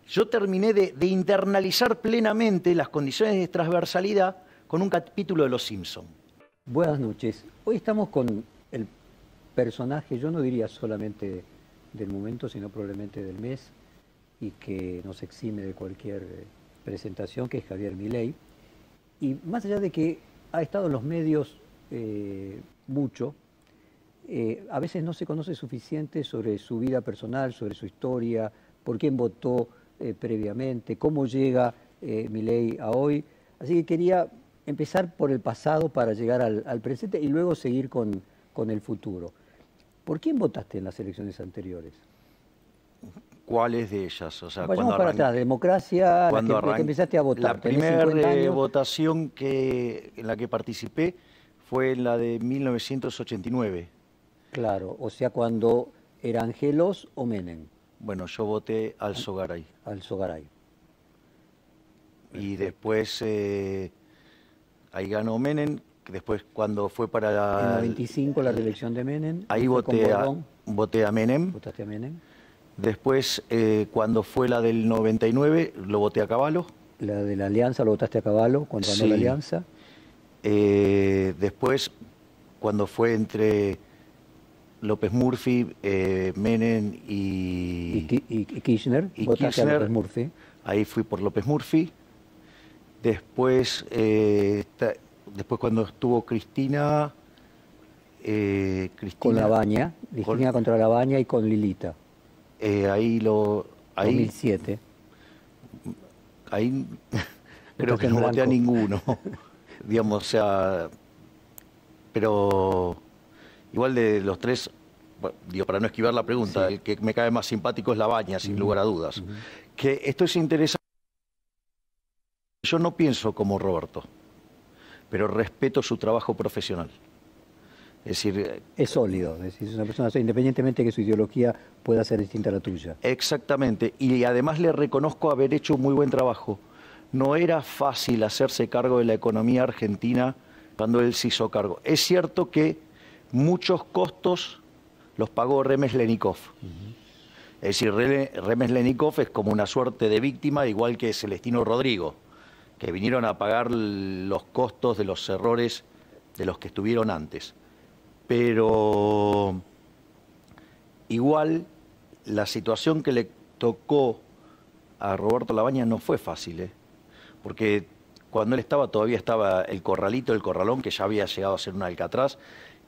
yo terminé de internalizar plenamente las condiciones de transversalidad con un capítulo de Los Simpson. Buenas noches. Hoy estamos con el personaje, yo no diría solamente del momento, sino probablemente del mes, y que nos exime de cualquier presentación, que es Javier Milei. Y más allá de que ha estado en los medios mucho, a veces no se conoce suficiente sobre su vida personal, sobre su historia, por quién votó previamente, cómo llega Milei a hoy. Así que quería empezar por el pasado para llegar al presente y luego seguir con el futuro. ¿Por quién votaste en las elecciones anteriores? ¿Cuáles de ellas? O sea, vayamos para atrás, democracia, la que empezaste a votar. La primera votación en la que participé fue en la de 1989. Claro, o sea, cuando era Angelos o Menem. Bueno, yo voté Alzogaray. Alzogaray. Y después ahí ganó Menem. Después, cuando fue para en 95 la reelección de Menem. Ahí voté a Menem. ¿Votaste a Menem? Después, cuando fue la del 99, lo voté a Cavallo. La de la Alianza, ¿lo votaste a Cavallo cuando ganó la Alianza? Después, cuando fue entre López Murphy, Menem y Kirchner, votaste a López Murphy. Ahí fui por López Murphy. Después, cuando estuvo Cristina... con Labaña, Cristina contra Labaña y con Lilita. Ahí 2007. Ahí creo que no voté a ninguno. Digamos, o sea... Pero igual de los tres, bueno, digo, para no esquivar la pregunta, el que me cae más simpático es Labaña, sin lugar a dudas. Que esto es interesante. Yo no pienso como Roberto, pero respeto su trabajo profesional. Es decir, es sólido, es decir, es una persona, independientemente de que su ideología pueda ser distinta a la tuya. Exactamente, y además le reconozco haber hecho un muy buen trabajo. No era fácil hacerse cargo de la economía argentina cuando él se hizo cargo. Es cierto que muchos costos los pagó Remeslenikov. Es decir, Remeslenikov es como una suerte de víctima, igual que Celestino Rodrigo, que vinieron a pagar los costos de los errores de los que estuvieron antes. Pero igual la situación que le tocó a Roberto Labaña no fue fácil, porque cuando él todavía estaba el corralito, el corralón, que ya había llegado a ser un Alcatraz,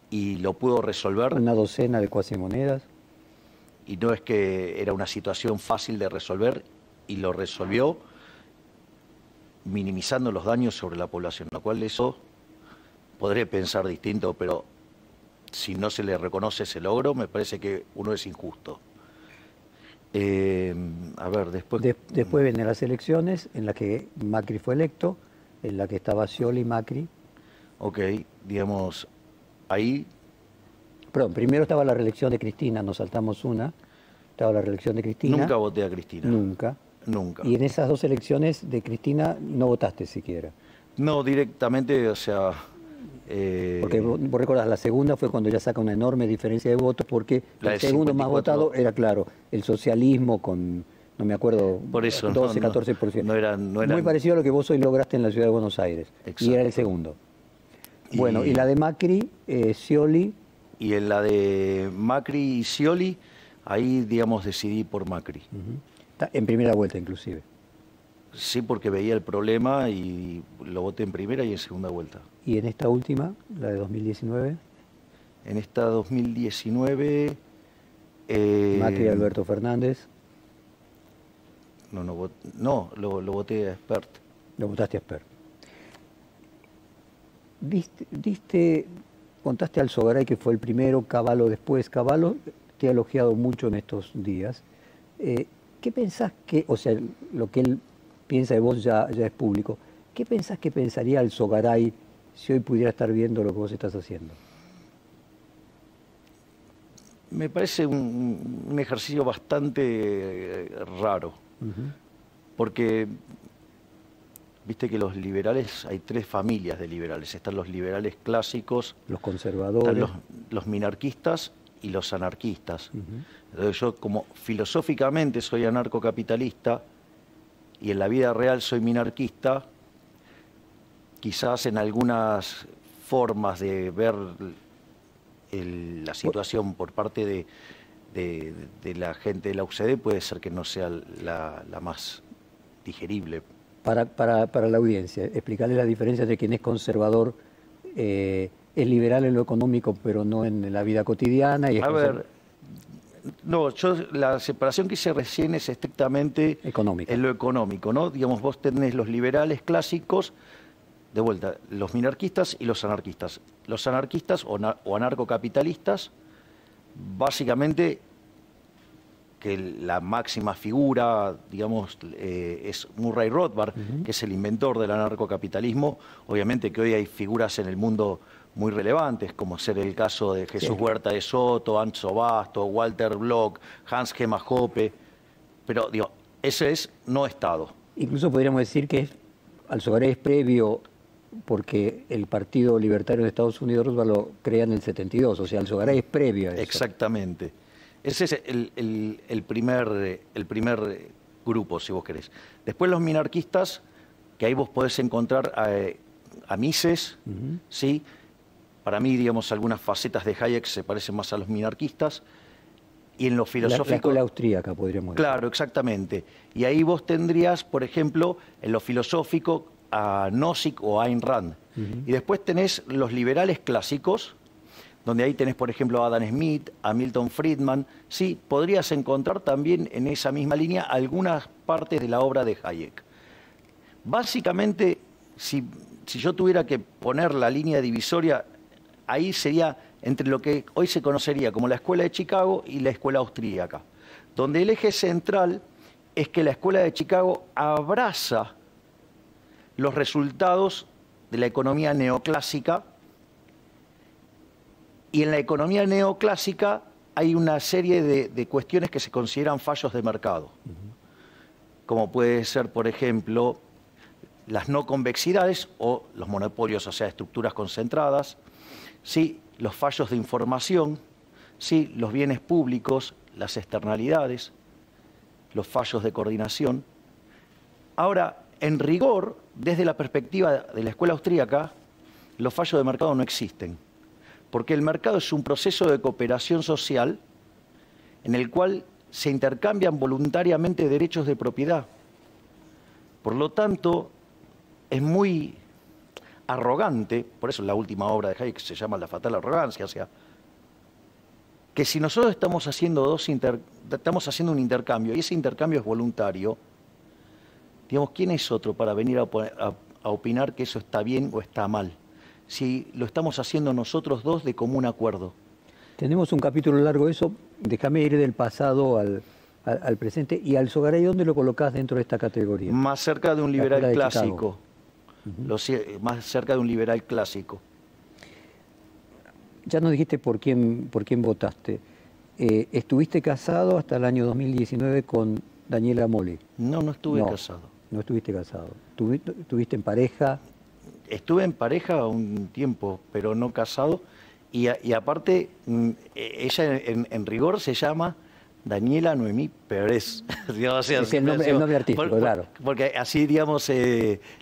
y lo pudo resolver. Una docena de cuasimonedas. Y no es que era una situación fácil de resolver, y lo resolvió minimizando los daños sobre la población, lo cual eso podré pensar distinto, pero si no se le reconoce ese logro, me parece que uno es injusto. A ver, después... Después vienen las elecciones en las que Macri fue electo, en la que estaba Scioli y Macri. Ok, digamos, ahí... Perdón, primero estaba la reelección de Cristina, nos saltamos una. Estaba la reelección de Cristina. Nunca voté a Cristina. Nunca. Nunca. Y en esas dos elecciones de Cristina no votaste siquiera. No, directamente, o sea... Porque vos recordás, la segunda fue cuando ya saca una enorme diferencia de votos, porque el segundo 54... más votado era, claro, el socialismo con, no me acuerdo, por eso, 12, 14%. No eran... Muy parecido a lo que vos hoy lograste en la ciudad de Buenos Aires. Exacto. Y era el segundo. Bueno, y la de Macri, Scioli... Y en la de Macri y Scioli, ahí, digamos, decidí por Macri. En primera vuelta, inclusive. Sí, porque veía el problema y lo voté en primera y en segunda vuelta. ¿Y en esta última, la de 2019? En esta 2019... Macri y Alberto Fernández. No, lo voté a Espert. Lo votaste a Espert. Contaste a Alzogaray que fue el primero, Cavallo después. Cavallo te ha elogiado mucho en estos días. ¿Qué pensás que, o sea, lo que él piensa de vos ya es público, ¿qué pensás que pensaría Alzogaray si hoy pudiera estar viendo lo que vos estás haciendo? Me parece un ejercicio bastante raro, porque viste que los liberales, hay tres familias de liberales, están los liberales clásicos, los conservadores, los minarquistas y los anarquistas. Entonces yo, como filosóficamente soy anarcocapitalista y en la vida real soy minarquista, quizás en algunas formas de ver la situación por parte de la gente de la UCD puede ser que no sea la más digerible. Para la audiencia, explicarle la diferencia entre quien es conservador, es liberal en lo económico, pero no en la vida cotidiana. Y A ver, no, yo la separación que hice recién es estrictamente económica. en lo económico, ¿no? Digamos, vos tenés los liberales clásicos, de vuelta, los minarquistas y los anarquistas. Los anarquistas o anarcocapitalistas, básicamente, que la máxima figura, digamos, es Murray Rothbard, que es el inventor del anarcocapitalismo. Obviamente que hoy hay figuras en el mundo muy relevantes, como ser el caso de Jesús Huerta de Soto, Anzo Basto, Walter Block, Hans Gemma Hoppe, pero digo, ese es no Estado. Incluso podríamos decir que Alzogaray es previo, porque el Partido Libertario de Estados Unidos Roosevelt lo crea en el 72, o sea, Alzogaray es previo a eso. Exactamente. Ese es el primer grupo, si vos querés. Después los minarquistas, que ahí vos podés encontrar a Mises, ¿sí? Para mí, digamos, algunas facetas de Hayek se parecen más a los minarquistas. Y en lo filosófico... La escuela austríaca, podríamos decir. Claro, exactamente. Y ahí vos tendrías, por ejemplo, en lo filosófico a Nozick o a Ayn Rand. Y después tenés los liberales clásicos, donde ahí tenés, por ejemplo, a Adam Smith, a Milton Friedman. Sí, podrías encontrar también en esa misma línea algunas partes de la obra de Hayek. Básicamente, si yo tuviera que poner la línea divisoria, ahí sería entre lo que hoy se conocería como la Escuela de Chicago y la Escuela Austríaca, donde el eje central es que la Escuela de Chicago abraza los resultados de la economía neoclásica, y en la economía neoclásica hay una serie de cuestiones que se consideran fallos de mercado, como puede ser, por ejemplo, las no convexidades o los monopolios, o sea, estructuras concentradas, sí, los fallos de información, sí, los bienes públicos, las externalidades, los fallos de coordinación. Ahora, en rigor, desde la perspectiva de la escuela austríaca, los fallos de mercado no existen, porque el mercado es un proceso de cooperación social en el cual se intercambian voluntariamente derechos de propiedad. Por lo tanto, es muy arrogante, por eso la última obra de Hayek se llama La fatal arrogancia, o sea, que si nosotros estamos haciendo un intercambio y ese intercambio es voluntario, digamos, ¿quién es otro para venir a opinar que eso está bien o está mal? Si lo estamos haciendo nosotros dos de común acuerdo. Tenemos un capítulo largo de eso, déjame ir del pasado al presente. ¿Y Alzogaray dónde lo colocás dentro de esta categoría? Más cerca de un liberal clásico. Chicago. Más cerca de un liberal clásico. Ya nos dijiste por quién votaste. ¿Estuviste casado hasta el año 2019 con Daniela Moli? No, no estuve casado. No estuviste casado. ¿Estuviste en pareja? Estuve en pareja un tiempo, pero no casado. Y aparte, ella en rigor se llama Daniela Noemí Pérez. Es el nombre artístico, claro. Porque así, digamos,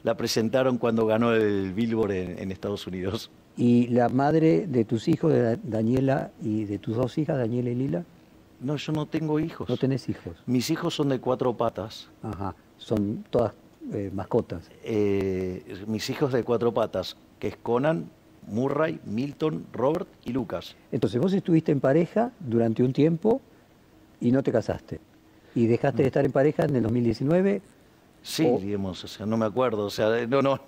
la presentaron cuando ganó el Billboard en Estados Unidos. ¿Y la madre de tus hijos, de Daniela, y de tus dos hijas, Daniela y Lila? No, yo no tengo hijos. ¿No tenés hijos? Mis hijos son de 4 patas. Ajá, son todas mascotas. Mis hijos de 4 patas, que es Conan, Murray, Milton, Robert y Lucas. Entonces vos estuviste en pareja durante un tiempo y no te casaste. ¿Y dejaste de estar en pareja en el 2019? Sí, digamos, o sea, no me acuerdo, o sea, yo no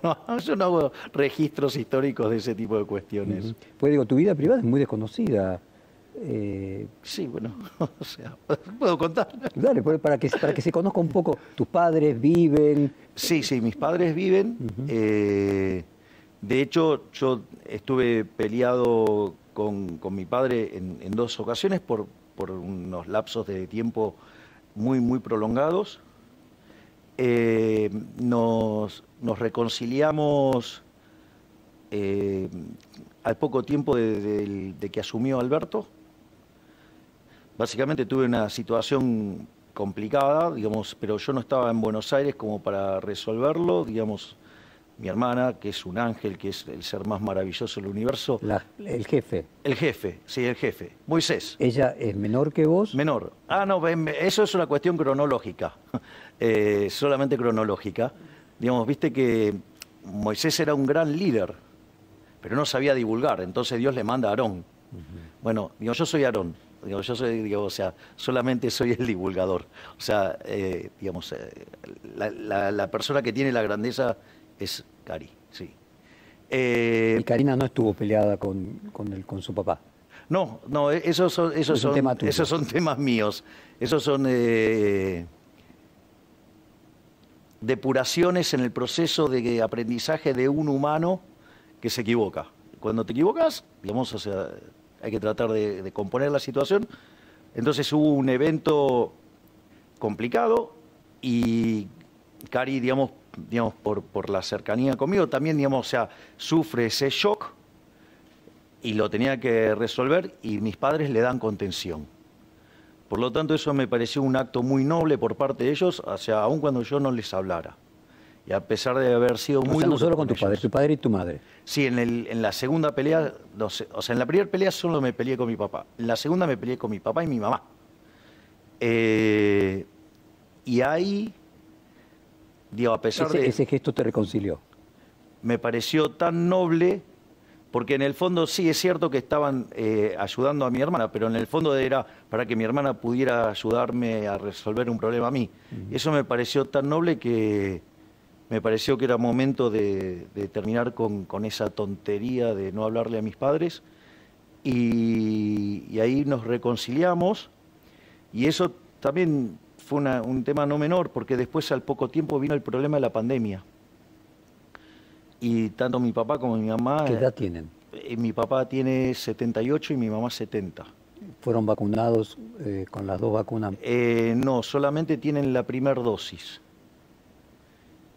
hago registros históricos de ese tipo de cuestiones. Pues digo, tu vida privada es muy desconocida. Sí, bueno, o sea, puedo contar. Dale, para que se conozca un poco. ¿Tus padres viven? Sí, mis padres viven. De hecho, yo estuve peleado con mi padre en 2 ocasiones por unos lapsos de tiempo muy, muy prolongados. Nos reconciliamos al poco tiempo de que asumió Alberto. Básicamente tuve una situación complicada, digamos, pero yo no estaba en Buenos Aires como para resolverlo, digamos, mi hermana, que es un ángel, que es el ser más maravilloso del universo. El jefe. El jefe, sí, el jefe. Moisés. ¿Ella es menor que vos? Menor. Ah, no, eso es una cuestión cronológica, solamente cronológica. Digamos, viste que Moisés era un gran líder, pero no sabía divulgar, entonces Dios le manda a Aarón. Bueno, digo, yo soy Aarón, digo, yo soy, digo, o sea, solamente soy el divulgador. O sea, digamos, la persona que tiene la grandeza es Cari, sí. Y Karina no estuvo peleada con su papá. No, no, esos son temas míos. Esos son depuraciones en el proceso de aprendizaje de un humano que se equivoca. Cuando te equivocas, digamos, o sea, hay que tratar de componer la situación. Entonces hubo un evento complicado y Cari, digamos por la cercanía conmigo, también, digamos, o sea, sufre ese shock y lo tenía que resolver y mis padres le dan contención. Por lo tanto, eso me pareció un acto muy noble por parte de ellos, o sea, aun cuando yo no les hablara. Y a pesar de haber sido muy duro no solo con tu padre y tu madre. Sí, en la segunda pelea, no sé, o sea, en la primera pelea solo me peleé con mi papá. En la segunda me peleé con mi papá y mi mamá. Y ahí, digo, a pesar de... Ese gesto te reconcilió. Me pareció tan noble, porque en el fondo sí es cierto que estaban ayudando a mi hermana, pero en el fondo era para que mi hermana pudiera ayudarme a resolver un problema a mí. Eso me pareció tan noble que me pareció que era momento de terminar con esa tontería de no hablarle a mis padres. Y ahí nos reconciliamos, y eso también fue un tema no menor, porque después al poco tiempo vino el problema de la pandemia. Y tanto mi papá como mi mamá... ¿Qué edad tienen? Mi papá tiene 78 y mi mamá 70. ¿Fueron vacunados con las dos vacunas? No, solamente tienen la primera dosis.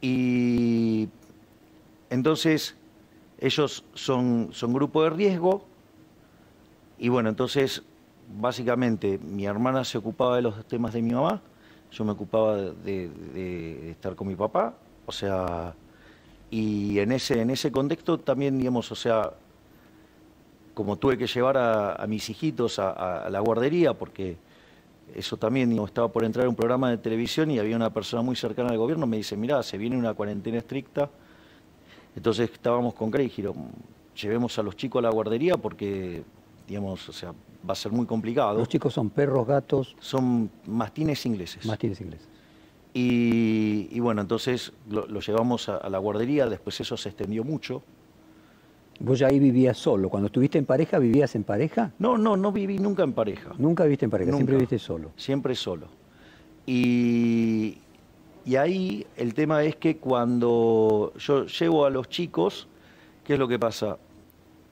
Y entonces ellos son grupo de riesgo y bueno, entonces básicamente mi hermana se ocupaba de los temas de mi mamá, yo me ocupaba de estar con mi papá, o sea, y en ese contexto también, digamos, o sea, como tuve que llevar a mis hijitos a la guardería, porque eso también, digo, estaba por entrar a un programa de televisión y había una persona muy cercana al gobierno, me dice, mirá, se viene una cuarentena estricta. Entonces estábamos con Craig y dijeron, llevemos a los chicos a la guardería porque, digamos, o sea, va a ser muy complicado. ¿Los chicos son perros, gatos? Son mastines ingleses. Mastines ingleses. Y bueno, entonces lo llevamos a la guardería, después eso se extendió mucho. ¿Vos ya ahí vivías solo? Cuando estuviste en pareja, ¿vivías en pareja? No viví nunca en pareja. ¿Nunca viviste en pareja? Nunca. ¿Siempre viviste solo? Siempre solo. Y ahí el tema es que cuando yo llevo a los chicos, ¿qué es lo que pasa?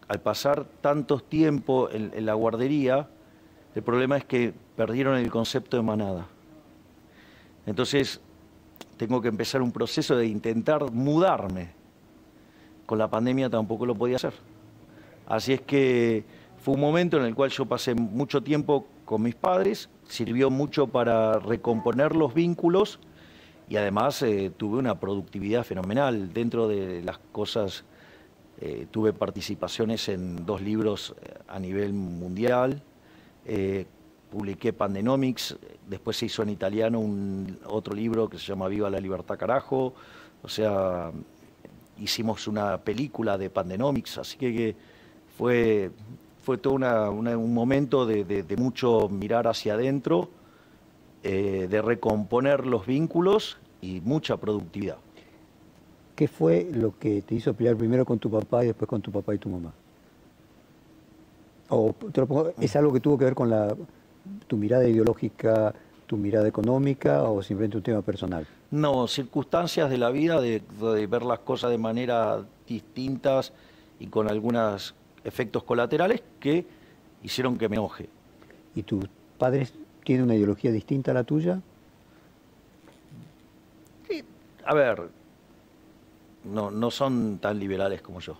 Al pasar tantos tiempo en la guardería, el problema es que perdieron el concepto de manada. Entonces, tengo que empezar un proceso de intentar mudarme. Con la pandemia tampoco lo podía hacer. Así es que fue un momento en el cual yo pasé mucho tiempo con mis padres, sirvió mucho para recomponer los vínculos y además tuve una productividad fenomenal. Dentro de las cosas, tuve participaciones en 2 libros a nivel mundial, publiqué Pandenomics, después se hizo en italiano otro libro que se llama Viva la Libertad Carajo, o sea... Hicimos una película de Pandenomics, así que fue todo un momento de mucho mirar hacia adentro, de recomponer los vínculos y mucha productividad. ¿Qué fue lo que te hizo pelear primero con tu papá y después con tu papá y tu mamá? O te lo pongo, ¿es algo que tuvo que ver con tu mirada ideológica, tu mirada económica o simplemente un tema personal? No, circunstancias de la vida, de ver las cosas de manera distintas y con algunos efectos colaterales que hicieron que me enoje. ¿Y tus padres tienen una ideología distinta a la tuya? Sí, a ver, no son tan liberales como yo.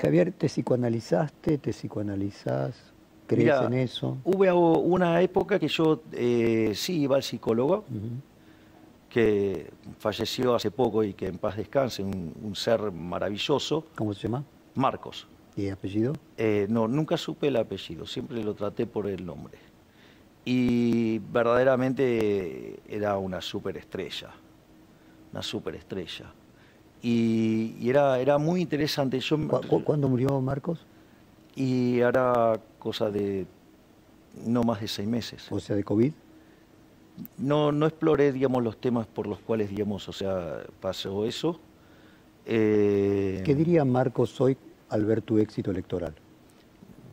Javier, ¿te psicoanalizaste? ¿Te psicoanalizás? ¿Crees Mira, en eso? hubo una época que yo sí iba al psicólogo, Ujú. que falleció hace poco y que en paz descanse, un ser maravilloso, ¿Cómo se llama? Marcos. ¿Y apellido? No, nunca supe el apellido, siempre lo traté por el nombre. Y verdaderamente era una superestrella, una superestrella. Y era muy interesante. ¿Cuándo murió Marcos? Y hará cosa de no más de 6 meses. O sea, de COVID. No exploré, digamos, los temas por los cuales, digamos, o sea, pasó eso. ¿Qué diría Marcos hoy al ver tu éxito electoral?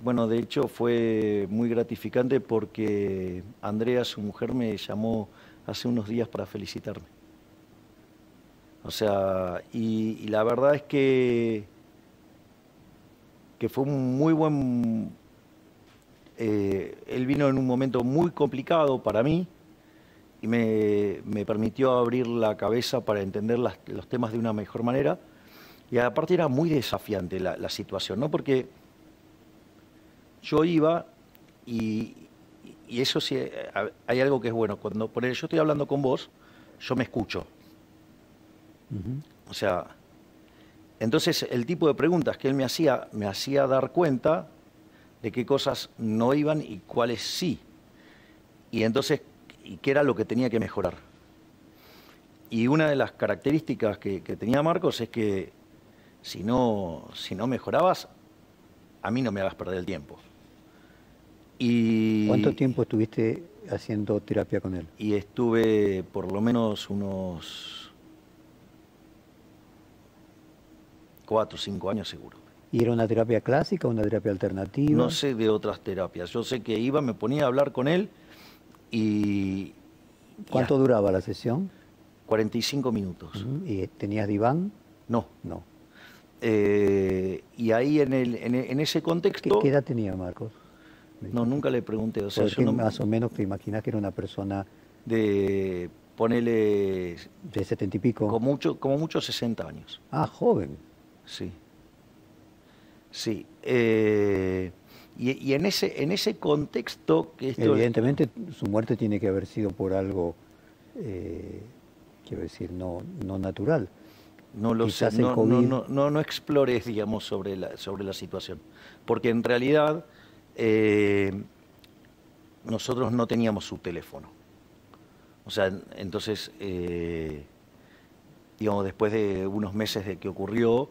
Bueno, de hecho fue muy gratificante porque Andrea, su mujer, me llamó hace unos días para felicitarme. O sea, y la verdad es que fue un muy buen... él vino en un momento muy complicado para mí y me permitió abrir la cabeza para entender los temas de una mejor manera. Y aparte era muy desafiante la situación, ¿no? Porque yo iba y eso sí, hay algo que es bueno. Cuando por yo estoy hablando con vos, yo me escucho. Ujú. O sea, entonces el tipo de preguntas que él me hacía dar cuenta de qué cosas no iban y cuáles sí. Y entonces, y qué era lo que tenía que mejorar. Y una de las características que tenía Marcos es que si no mejorabas, a mí no me hagas perder el tiempo. ¿Cuánto tiempo estuviste haciendo terapia con él? Y estuve por lo menos unos 4 o 5 años seguro. ¿Y era una terapia clásica o una terapia alternativa? No sé de otras terapias. Yo sé que iba, me ponía a hablar con él y... ¿Cuánto duraba la sesión? 45 minutos. Ujú. ¿Y tenías diván? No. No. Y ahí en ese contexto... ¿Qué edad tenía Marcos? No, nunca le pregunté. O sea, Porque yo no, más o menos te imaginas que era una persona de ponerle de 70 y pico. como mucho 60 años. Ah, joven. Sí. Sí. Y en ese contexto que esto... Evidentemente su muerte tiene que haber sido por algo, quiero decir, no natural. No lo Quizás sé, el COVID... no exploré, digamos, sobre la situación. Porque en realidad nosotros no teníamos su teléfono. O sea, entonces, digamos, después de unos meses de que ocurrió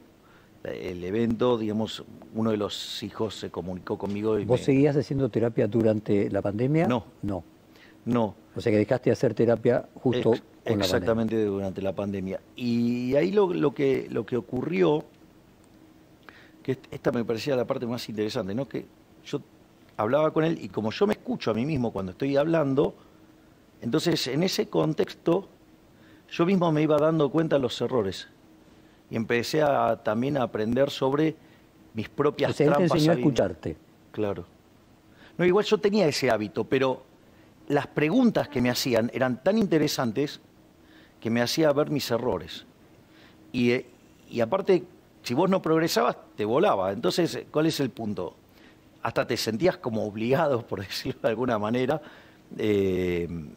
el evento, digamos, uno de los hijos se comunicó conmigo y ¿Vos seguías haciendo terapia durante la pandemia? No. No. No. O sea que dejaste de hacer terapia justo con exactamente durante la pandemia. Y ahí lo que ocurrió, que esta me parecía la parte más interesante, ¿no? Que yo hablaba con él y como yo me escucho a mí mismo cuando estoy hablando, entonces en ese contexto yo mismo me iba dando cuenta de los errores y empecé también a aprender sobre mis propias O sea, él te trampas. enseñó a escucharte. Claro. No, igual yo tenía ese hábito, pero las preguntas que me hacían eran tan interesantes que me hacía ver mis errores. Y aparte, si vos no progresabas, te volaba. Entonces, ¿cuál es el punto? Hasta te sentías como obligado, por decirlo de alguna manera, en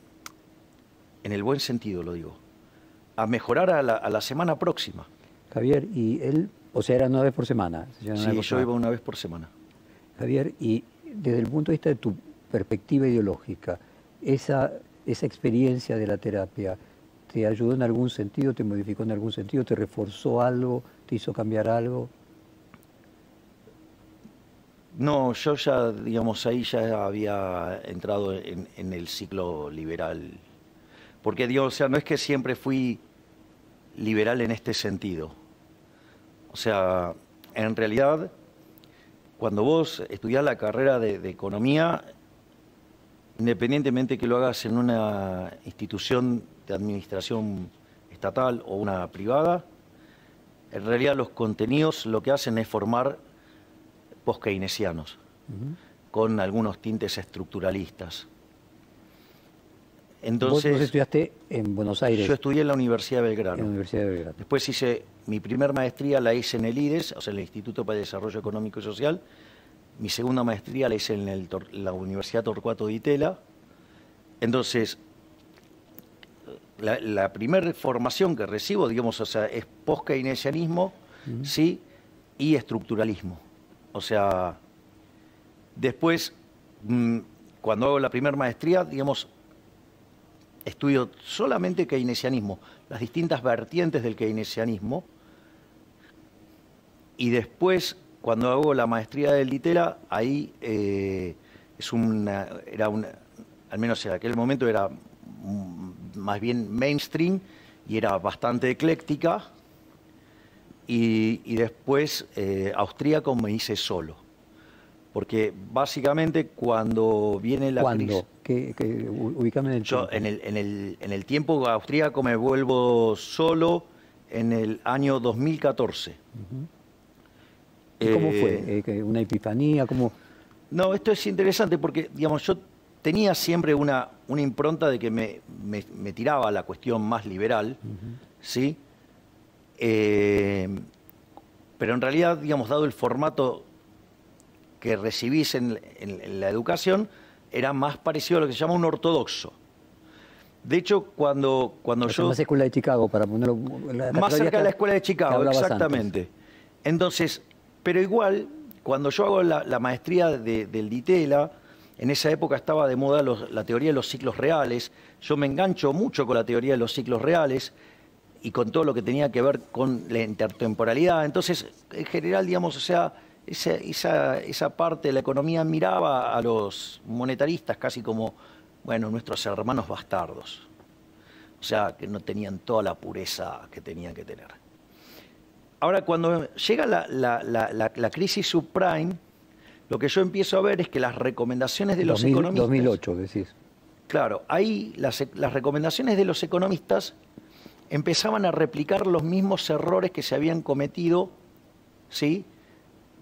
el buen sentido lo digo, a mejorar a la semana próxima. Javier, y él, o sea, era 1 vez por semana. Sí, yo iba 1 vez por semana. Javier, y desde el punto de vista de tu perspectiva ideológica, esa experiencia de la terapia, ¿te ayudó en algún sentido, te modificó en algún sentido, te reforzó algo, te hizo cambiar algo? No, yo ya, digamos, ahí ya había entrado en el ciclo liberal. Porque, digo, o sea, no es que siempre fui liberal en este sentido. O sea, en realidad, cuando vos estudiás la carrera de economía, independientemente que lo hagas en una institución de administración estatal o una privada, en realidad los contenidos lo que hacen es formar post-keynesianos, con algunos tintes estructuralistas. Entonces, ¿Vos estudiaste en Buenos Aires? Yo estudié en la Universidad de Belgrano. En la Universidad de Belgrano. Después hice mi primer maestría, la hice en el IDES, o sea, el Instituto para el Desarrollo Económico y Social, Mi segunda maestría la hice en la Universidad Torcuato Di Tella. Entonces, la primera formación que recibo, digamos, o sea, es post-keynesianismo, ¿sí? Y estructuralismo. O sea, después, cuando hago la primera maestría, digamos, estudio solamente keynesianismo, las distintas vertientes del keynesianismo, y después, cuando hago la maestría del Di Tella, ahí al menos en aquel momento era más bien mainstream y era bastante ecléctica, y después austríaco me hice solo. Porque básicamente cuando viene la crisis... Ubícame en el Yo tiempo. en el tiempo austríaco me vuelvo solo en el año 2014. ¿Y cómo fue? ¿Una epifanía? ¿Cómo? No, esto es interesante porque, digamos, yo tenía siempre una impronta de que me tiraba a la cuestión más liberal, ¿sí? Pero en realidad, digamos, dado el formato que recibís en la educación, era más parecido a lo que se llama un ortodoxo. De hecho, cuando yo... Más escuela de Chicago, para ponerlo... Más cerca de la escuela de Chicago, exactamente. Antes. Entonces, pero igual, cuando yo hago la maestría del Di Tella, en esa época estaba de moda la teoría de los ciclos reales. Yo me engancho mucho con la teoría de los ciclos reales y con todo lo que tenía que ver con la intertemporalidad. Entonces, en general, digamos, o sea, esa parte de la economía miraba a los monetaristas casi como, bueno, nuestros hermanos bastardos. O sea, que no tenían toda la pureza que tenían que tener. Ahora, cuando llega la crisis subprime, lo que yo empiezo a ver es que las recomendaciones de los economistas... 2008, decís. Claro, ahí las recomendaciones de los economistas empezaban a replicar los mismos errores que se habían cometido, ¿sí?,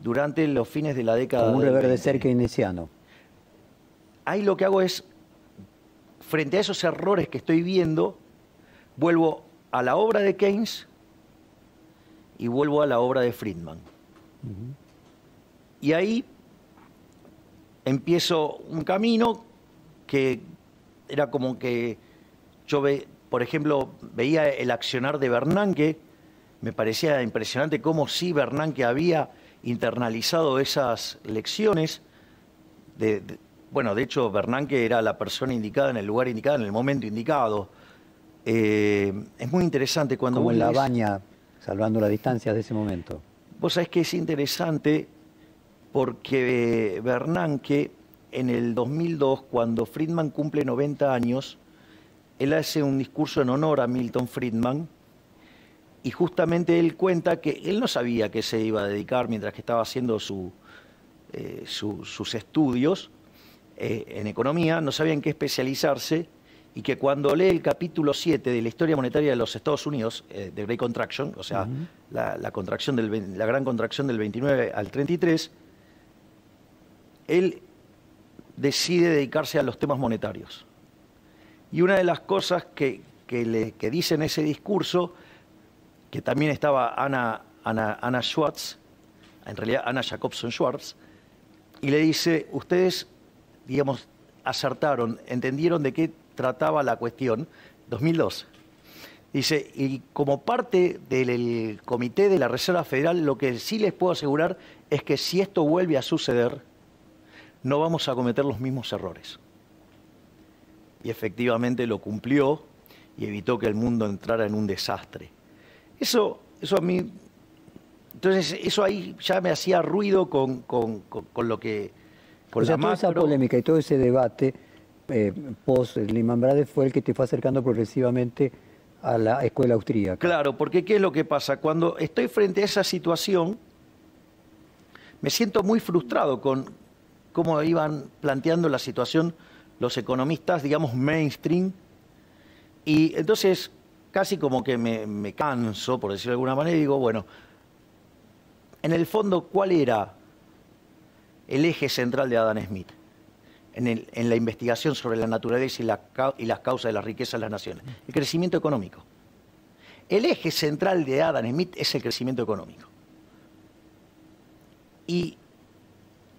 durante los fines de la década Como un del reverdecer 20. keynesiano. Ahí lo que hago es, frente a esos errores que estoy viendo, vuelvo a la obra de Keynes y vuelvo a la obra de Friedman. Y ahí empiezo un camino que era como que yo, por ejemplo, veía el accionar de Bernanke, me parecía impresionante cómo sí Bernanke había internalizado esas lecciones. Bueno, de hecho, Bernanke era la persona indicada en el lugar indicado, en el momento indicado. Es muy interesante cuando... Como en la baña, salvando las distancias de ese momento. Vos sabés que es interesante porque Bernanke, en el 2002, cuando Friedman cumple 90 años, él hace un discurso en honor a Milton Friedman, y justamente él cuenta que él no sabía qué se iba a dedicar mientras que estaba haciendo sus estudios en economía, no sabía en qué especializarse, y que cuando lee el capítulo 7 de la historia monetaria de los Estados Unidos, de Great Contraction, o sea, la gran contracción del 29 al 33, él decide dedicarse a los temas monetarios. Y una de las cosas que dice en ese discurso, que también estaba Anna Schwartz, en realidad Anna Jacobson Schwartz, y le dice, ustedes, digamos, acertaron, entendieron de qué trataba la cuestión, 2002. Dice, y como parte del Comité de la Reserva Federal, lo que sí les puedo asegurar es que si esto vuelve a suceder, no vamos a cometer los mismos errores. Y efectivamente lo cumplió y evitó que el mundo entrara en un desastre. Eso a mí... Entonces, eso ahí ya me hacía ruido con lo que... O sea, toda esa polémica y todo ese debate post Lehman Brothers fue el que te fue acercando progresivamente a la escuela austríaca. Claro, porque ¿qué es lo que pasa? Cuando estoy frente a esa situación, me siento muy frustrado con cómo iban planteando la situación los economistas, digamos, mainstream, y entonces casi como que me canso, por decirlo de alguna manera, y digo, bueno, en el fondo, ¿cuál era el eje central de Adam Smith en la investigación sobre la naturaleza y las causas de la riqueza de las naciones? El crecimiento económico. El eje central de Adam Smith es el crecimiento económico. Y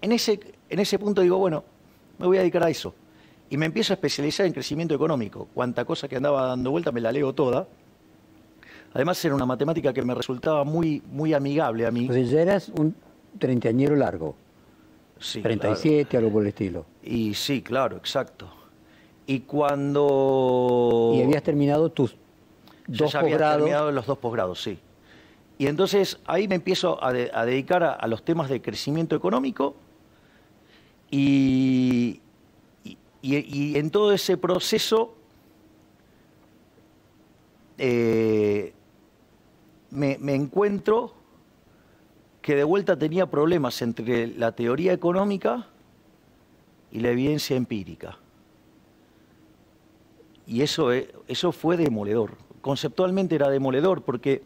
en ese punto digo, bueno, me voy a dedicar a eso. Y me empiezo a especializar en crecimiento económico. Cuanta cosa que andaba dando vuelta me la leo toda. Además era una matemática que me resultaba muy, muy amigable a mí. O sea, ya eras un treintañero largo. Sí, 37, claro. algo por el estilo. Y sí, claro, exacto. Y cuando... Y habías terminado tus Yo dos ya había posgrados. terminado los 2 posgrados, sí. Y entonces ahí me empiezo a dedicar a los temas de crecimiento económico y en todo ese proceso me encuentro que de vuelta tenía problemas entre la teoría económica y la evidencia empírica. Y eso fue demoledor. Conceptualmente era demoledor porque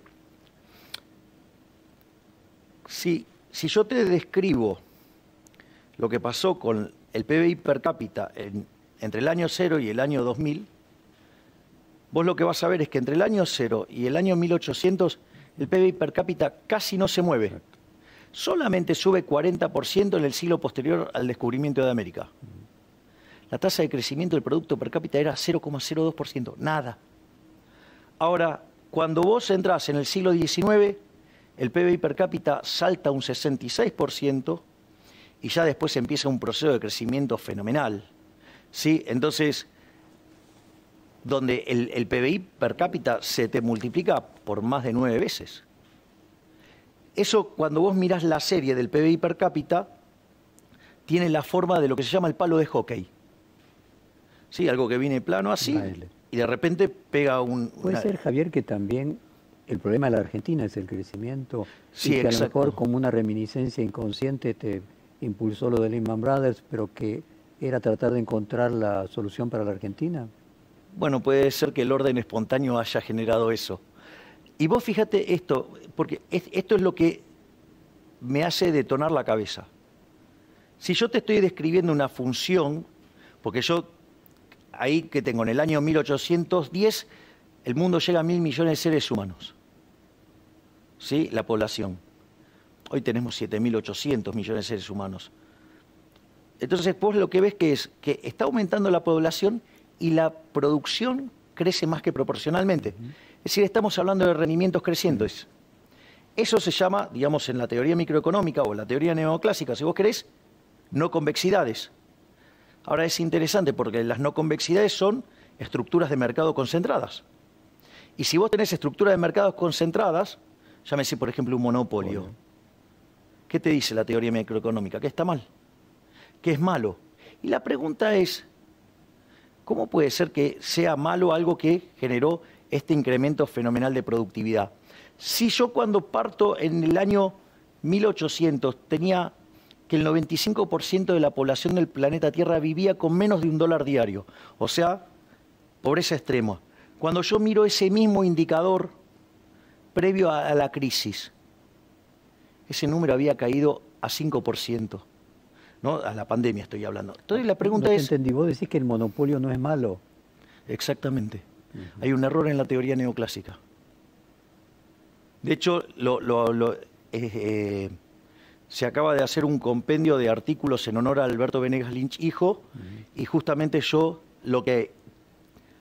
si yo te describo lo que pasó con el PBI per cápita entre el año 0 y el año 2000, vos lo que vas a ver es que entre el año 0 y el año 1800 el PBI per cápita casi no se mueve. Solamente sube 40% en el siglo posterior al descubrimiento de América. La tasa de crecimiento del producto per cápita era 0,02%, nada. Ahora, cuando vos entrás en el siglo XIX, el PBI per cápita salta un 66% y ya después empieza un proceso de crecimiento fenomenal. ¿Sí? Entonces, donde el PBI per cápita se te multiplica por más de 9 veces. Eso, cuando vos mirás la serie del PBI per cápita, tiene la forma de lo que se llama el palo de hockey. Sí, algo que viene plano así y de repente pega un... Puede ser, Javier, que también el problema de la Argentina es el crecimiento. Sí, y que exacto. a lo mejor como una reminiscencia inconsciente te impulsó lo de Lehman Brothers, pero que era tratar de encontrar la solución para la Argentina. Bueno, puede ser que el orden espontáneo haya generado eso. Y vos fíjate esto, porque esto es lo que me hace detonar la cabeza. Si yo te estoy describiendo una función, porque yo ahí que tengo en el año 1810, el mundo llega a 1.000 millones de seres humanos. ¿Sí? La población. Hoy tenemos 7.800 millones de seres humanos. Entonces vos lo que ves es que está aumentando la población y la producción crece más que proporcionalmente. Es decir, estamos hablando de rendimientos crecientes. Eso se llama, digamos, en la teoría microeconómica o en la teoría neoclásica, si vos querés, no convexidades. Ahora es interesante porque las no convexidades son estructuras de mercado concentradas. Y si vos tenés estructuras de mercados concentradas, llámese por ejemplo un monopolio, ¿qué te dice la teoría microeconómica? Que está mal, que es malo. Y la pregunta es, ¿cómo puede ser que sea malo algo que generó este incremento fenomenal de productividad? Si yo cuando parto en el año 1800 tenía que el 95% de la población del planeta Tierra vivía con menos de $1 diario, o sea, pobreza extrema. Cuando yo miro ese mismo indicador previo a la crisis, ese número había caído a 5%, ¿no? A la pandemia estoy hablando. Entonces la pregunta es... entendí, vos decís que el monopolio no es malo. Exactamente. Hay un error en la teoría neoclásica. De hecho, se acaba de hacer un compendio de artículos en honor a Alberto Venegas Lynch, hijo, y justamente yo lo que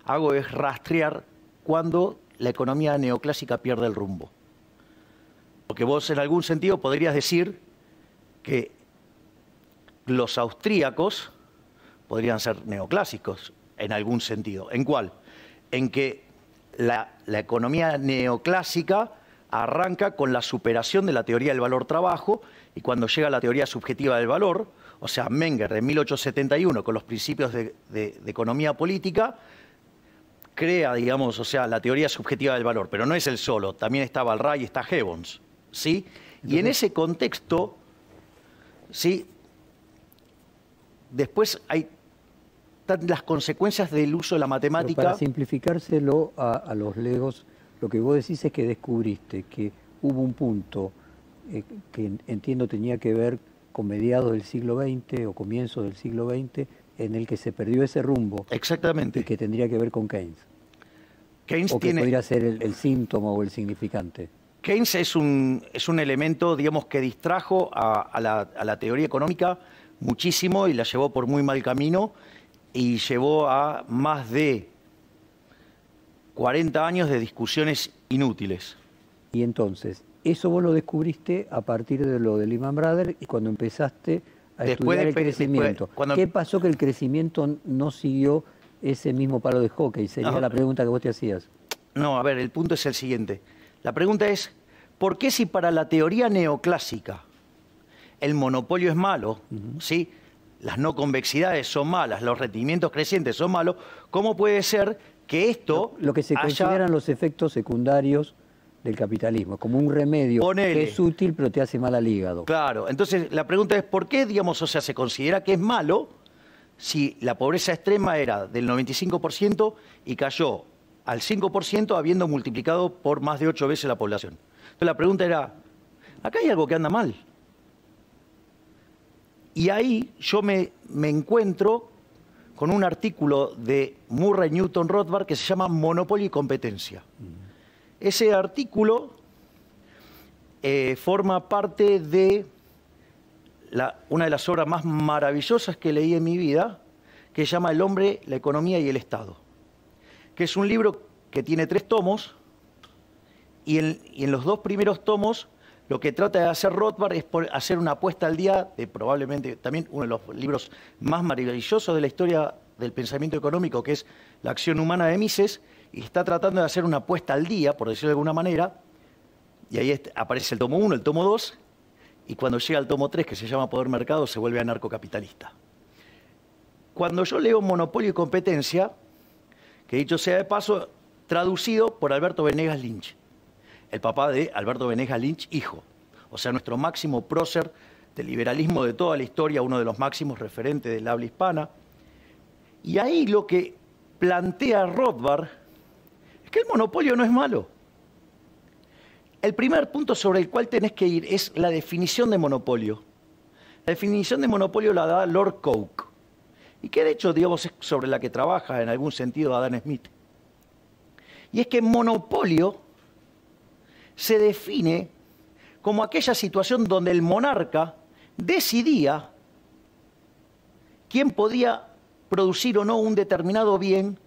hago es rastrear cuando la economía neoclásica pierde el rumbo. Porque vos en algún sentido podrías decir que los austríacos podrían ser neoclásicos en algún sentido. ¿En cuál? En que la economía neoclásica arranca con la superación de la teoría del valor-trabajo y cuando llega la teoría subjetiva del valor, o sea, Menger de 1871 con los principios de economía política, crea, digamos, o sea, la teoría subjetiva del valor, pero no es el solo, también está Ballray y está Gibbons, ¿sí? Y en ese contexto, ¿sí? Después están las consecuencias del uso de la matemática. Pero para simplificárselo a los legos, lo que vos decís es que descubriste que hubo un punto que entiendo tenía que ver con mediados del siglo XX o comienzos del siglo XX, en el que se perdió ese rumbo. Exactamente. Y que tendría que ver con Keynes. Keynes o que tiene... podría ser el síntoma o el significante. Keynes es un elemento, digamos, que distrajo a la teoría económica muchísimo y la llevó por muy mal camino y llevó a más de 40 años de discusiones inútiles. Y entonces, eso vos lo descubriste a partir de lo de Lehman Brothers y cuando empezaste a estudiar el crecimiento. ¿Qué pasó que el crecimiento no siguió ese mismo palo de hockey? Sería la pregunta que vos te hacías. No, a ver, el punto es el siguiente. La pregunta es, ¿por qué si para la teoría neoclásica el monopolio es malo, ¿sí? Las no convexidades son malas, los rendimientos crecientes son malos, ¿cómo puede ser que esto lo que se consideran los efectos secundarios del capitalismo, como un remedio que es útil pero te hace mal al hígado? Claro, entonces la pregunta es, ¿por qué, digamos, o sea, se considera que es malo si la pobreza extrema era del 95% y cayó al 5% habiendo multiplicado por más de 8 veces la población? Entonces la pregunta era, acá hay algo que anda mal. Y ahí yo me encuentro con un artículo de Murray Newton Rothbard que se llama Monopolio y Competencia. Ese artículo forma parte de una de las obras más maravillosas que leí en mi vida, que se llama El hombre, la economía y el Estado, que es un libro que tiene 3 tomos, y en los 2 primeros tomos lo que trata de hacer Rothbard es hacer una apuesta al día de probablemente también uno de los libros más maravillosos de la historia del pensamiento económico, que es La acción humana de Mises, y está tratando de hacer una apuesta al día, por decirlo de alguna manera, y ahí aparece el tomo 1, el tomo 2, y cuando llega al tomo 3, que se llama Poder Mercado, se vuelve anarcocapitalista. Cuando yo leo Monopolio y Competencia, que dicho sea de paso, traducido por Alberto Venegas Lynch, el papá de Alberto Venegas Lynch, hijo. O sea, nuestro máximo prócer del liberalismo de toda la historia, uno de los máximos referentes del habla hispana. Y ahí lo que plantea Rothbard es que el monopolio no es malo. El primer punto sobre el cual tenés que ir es la definición de monopolio. La definición de monopolio la da Lord Coke, y que de hecho, digamos, es sobre la que trabaja en algún sentido Adam Smith. Y es que monopolio se define como aquella situación donde el monarca decidía quién podía producir o no un determinado bien,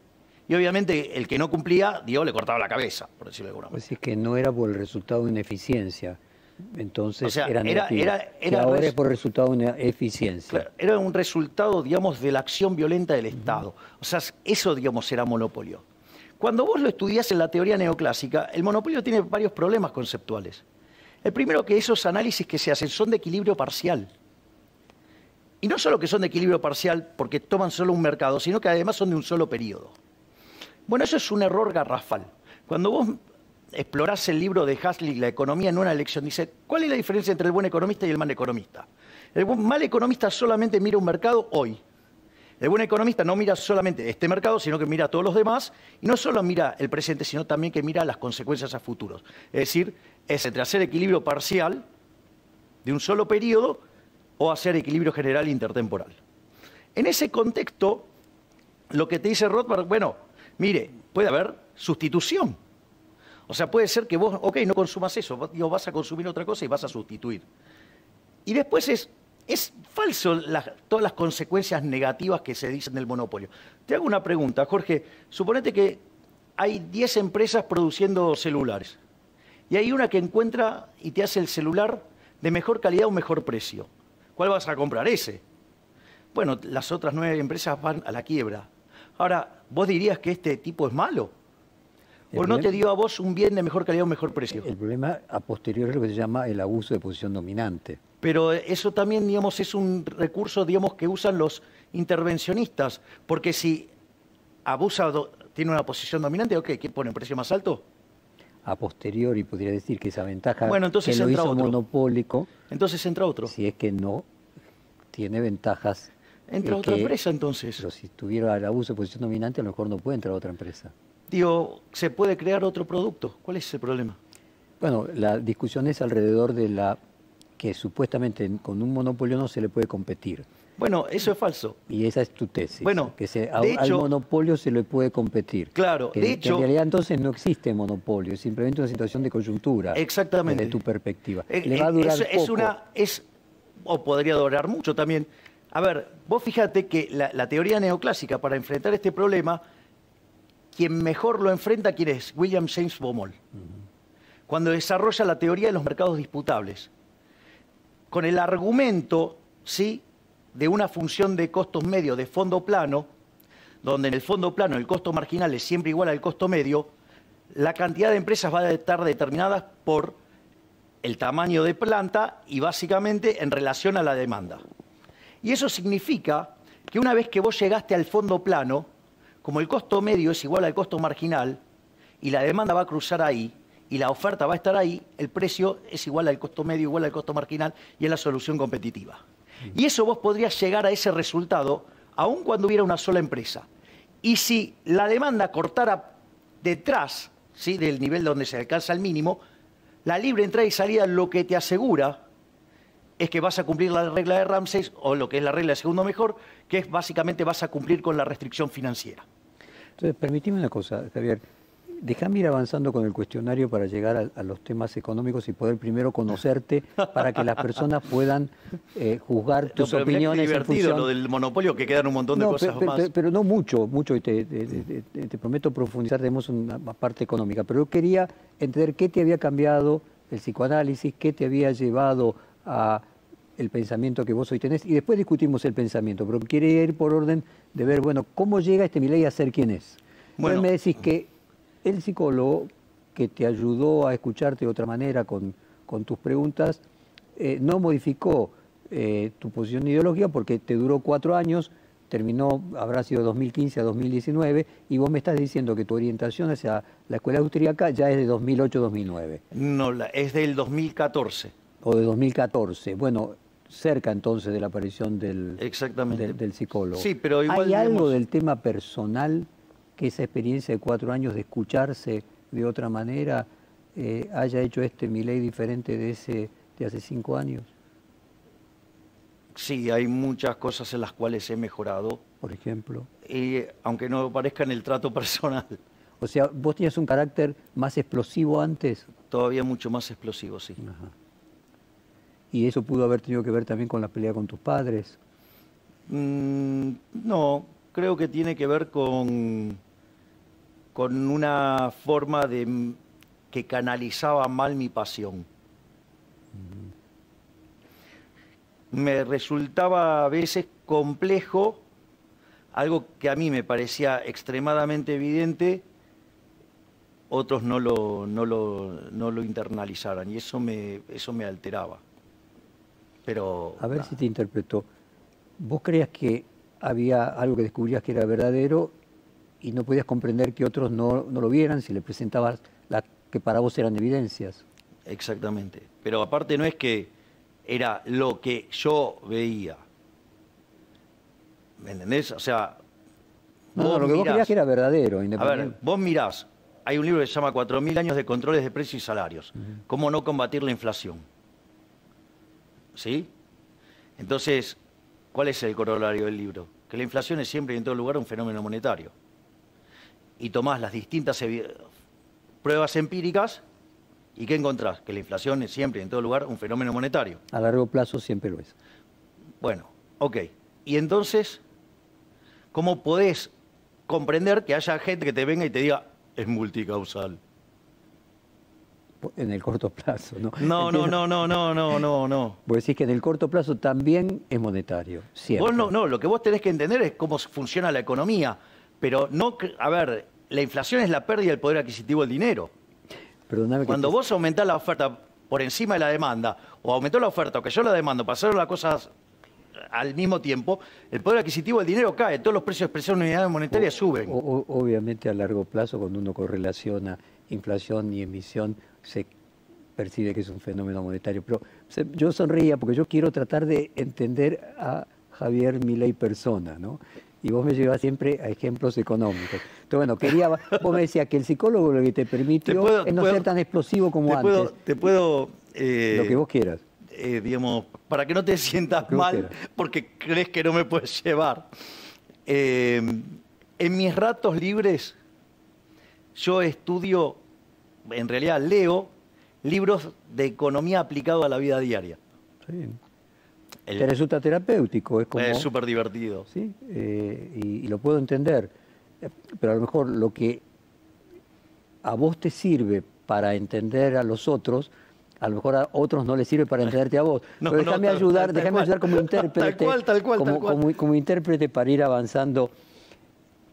y obviamente el que no cumplía, Dios le cortaba la cabeza, por decirlo de alguna manera. Pues es que no era por el resultado de una eficiencia, entonces o sea, era negativo. Ahora es por resultado de una eficiencia. Claro, era un resultado, digamos, de la acción violenta del Estado. O sea, eso, digamos, era monopolio. Cuando vos lo estudiás en la teoría neoclásica, el monopolio tiene varios problemas conceptuales. El primero, que esos análisis que se hacen son de equilibrio parcial. Y no solo que son de equilibrio parcial porque toman solo un mercado, sino que además son de un solo periodo. Bueno, eso es un error garrafal. Cuando vos explorás el libro de Huxley, La economía en una lección, dice, ¿cuál es la diferencia entre el buen economista y el mal economista? El mal economista solamente mira un mercado hoy. El buen economista no mira solamente este mercado, sino que mira a todos los demás, y no solo mira el presente, sino también que mira las consecuencias a futuros. Es decir, es entre hacer equilibrio parcial de un solo periodo o hacer equilibrio general intertemporal. En ese contexto, lo que te dice Rothbard, bueno, mire, puede haber sustitución. O sea, puede ser que vos, ok, no consumas eso, vos vas a consumir otra cosa y vas a sustituir. Y después es falso todas las consecuencias negativas que se dicen del monopolio. Te hago una pregunta, Jorge. Suponete que hay 10 empresas produciendo celulares y hay una que encuentra y te hace el celular de mejor calidad o mejor precio. ¿Cuál vas a comprar? Ese. Bueno, las otras 9 empresas van a la quiebra. Ahora, ¿vos dirías que este tipo es malo? ¿O no te dio a vos un bien de mejor calidad o mejor precio? El problema a posteriori es lo que se llama el abuso de posición dominante. Pero eso también, digamos, es un recurso, digamos, que usan los intervencionistas. Porque si abusa, tiene una posición dominante, ok, ¿qué pone? ¿Un precio más alto? A posteriori podría decir que esa ventaja bueno, entonces que lo hizo otro. monopólico. Entonces entra otro. Si es que no tiene ventajas. Entra otra empresa entonces. Pero si tuviera el abuso de posición dominante, a lo mejor no puede entrar otra empresa. Digo, se puede crear otro producto. ¿Cuál es el problema? Bueno, la discusión es alrededor de que supuestamente con un monopolio no se le puede competir. Bueno, eso es falso. Y esa es tu tesis. Bueno, que de al hecho, monopolio se le puede competir. claro, Que de hecho, en realidad entonces no existe monopolio, es simplemente una situación de coyuntura. exactamente. Desde tu perspectiva. Le va a durar poco. O podría durar mucho también. A ver, vos fíjate que la teoría neoclásica para enfrentar este problema, quien mejor lo enfrenta, ¿quién es? William James Baumol. Cuando desarrolla la teoría de los mercados disputables. Con el argumento, ¿sí?, de una función de costos medios de fondo plano, donde en el fondo plano el costo marginal es siempre igual al costo medio, la cantidad de empresas va a estar determinada por el tamaño de planta y básicamente en relación a la demanda. Y eso significa que una vez que vos llegaste al fondo plano, como el costo medio es igual al costo marginal y la demanda va a cruzar ahí y la oferta va a estar ahí, el precio es igual al costo medio, igual al costo marginal y es la solución competitiva. Y eso vos podrías llegar a ese resultado aun cuando hubiera una sola empresa. Y si la demanda cortara detrás, ¿sí?, del nivel donde se alcanza el mínimo, la libre entrada y salida lo que te asegura es que vas a cumplir la regla de Ramsey, o lo que es la regla de segundo mejor, que es básicamente vas a cumplir con la restricción financiera. Entonces, permitime una cosa, Javier. Déjame ir avanzando con el cuestionario para llegar a los temas económicos y poder primero conocerte para que las personas puedan juzgar tus opiniones. Es divertido lo del monopolio, que quedan un montón de cosas más. Pero no mucho, y te prometo profundizar, tenemos una parte económica. Pero yo quería entender qué te había cambiado el psicoanálisis, qué te había llevado a el pensamiento que vos hoy tenés, y después discutimos el pensamiento, pero quería ir por orden de ver, bueno, cómo llega este Milei a ser quien es. Bueno, me decís que el psicólogo que te ayudó a escucharte de otra manera con tus preguntas no modificó tu posición ideológica porque te duró 4 años, terminó, habrá sido 2015 a 2019, y vos me estás diciendo que tu orientación hacia la escuela austríaca ya es de 2008-2009. No, es del 2014. O de 2014. Bueno, cerca entonces de la aparición del psicólogo. Sí, pero igual, ¿Hay algo del tema personal que esa experiencia de 4 años de escucharse de otra manera haya hecho Milei diferente de hace 5 años? Sí, hay muchas cosas en las cuales he mejorado. Por ejemplo. Aunque no parezca en el trato personal. O sea, ¿vos tenías un carácter más explosivo antes? Todavía mucho más explosivo, sí. Ajá. ¿Y eso pudo haber tenido que ver también con la pelea con tus padres? No, creo que tiene que ver con una forma que canalizaba mal mi pasión. Me resultaba a veces complejo, algo que a mí me parecía extremadamente evidente, otros no lo internalizaran, y eso me alteraba. Pero, a ver si te interpretó. ¿Vos creías que había algo que descubrías que era verdadero y no podías comprender que otros no lo vieran si le presentabas las que para vos eran evidencias? Exactamente. Pero aparte no es que era lo que yo veía. ¿Me entendés? O sea, lo que vos creías que era verdadero. A ver, vos mirás, hay un libro que se llama 4000 años de controles de precios y salarios. ¿Cómo no combatir la inflación? ¿Sí? Entonces, ¿cuál es el corolario del libro? Que la inflación es siempre y en todo lugar un fenómeno monetario. Y tomás las distintas pruebas empíricas, ¿y qué encontrás? Que la inflación es siempre y en todo lugar un fenómeno monetario. A largo plazo siempre lo es. Bueno, ok. Y entonces, ¿cómo podés comprender que haya gente que te venga y te diga, es multicausal? En el corto plazo, ¿no? No. Vos decís que en el corto plazo también es monetario, siempre. Vos no, lo que vos tenés que entender es cómo funciona la economía. Pero no, a ver, la inflación es la pérdida del poder adquisitivo del dinero. Perdóname. Cuando vos aumentás la oferta por encima de la demanda, o aumentó la oferta o cayó la demanda, pasaron las cosas al mismo tiempo, el poder adquisitivo del dinero cae, todos los precios de expresión de unidades monetarias suben. Obviamente a largo plazo, cuando uno correlaciona inflación y emisión, se percibe que es un fenómeno monetario. Pero yo sonreía porque yo quiero tratar de entender a Javier Milei persona, ¿no? Y vos me llevas siempre a ejemplos económicos. Entonces, bueno, vos me decías que el psicólogo lo que te permitió es no ser tan explosivo como antes. Te puedo lo que vos quieras. digamos, para que no te sientas Creo que mal era. porque crees que no me puedes llevar. En mis ratos libres yo estudio, en realidad leo libros de economía aplicado a la vida diaria. Sí. Te resulta terapéutico, es como... Es súper divertido. ¿Sí? Y lo puedo entender, pero a lo mejor lo que a vos te sirve para entender a los otros, a lo mejor a otros no les sirve para entenderte a vos. No, Pero no, déjame tal ayudar como intérprete, Tal cual. como intérprete para ir avanzando.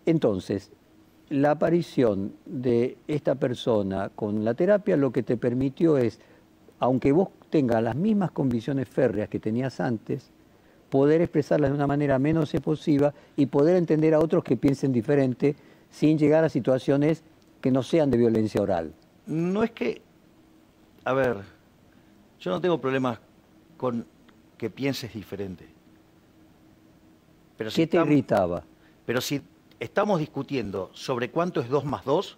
Entonces, la aparición de esta persona con la terapia lo que te permitió es, aunque vos tengas las mismas convicciones férreas que tenías antes, poder expresarlas de una manera menos explosiva y poder entender a otros que piensen diferente sin llegar a situaciones que no sean de violencia oral. No es que, a ver, yo no tengo problemas con que pienses diferente. Pero ¿Qué te irritaba? Pero si estamos discutiendo sobre cuánto es 2 más 2,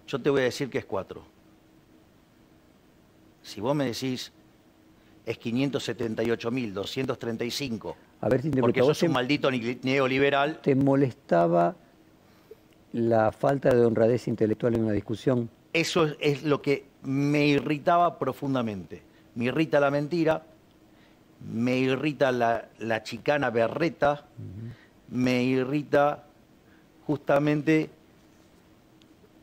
yo te voy a decir que es 4. Si vos me decís es 578.235, A ver si te porque sos un maldito neoliberal, ¿te molestaba la falta de honradez intelectual en una discusión? eso es lo que me irritaba profundamente. Me irrita la mentira, me irrita la chicana berreta, me irrita justamente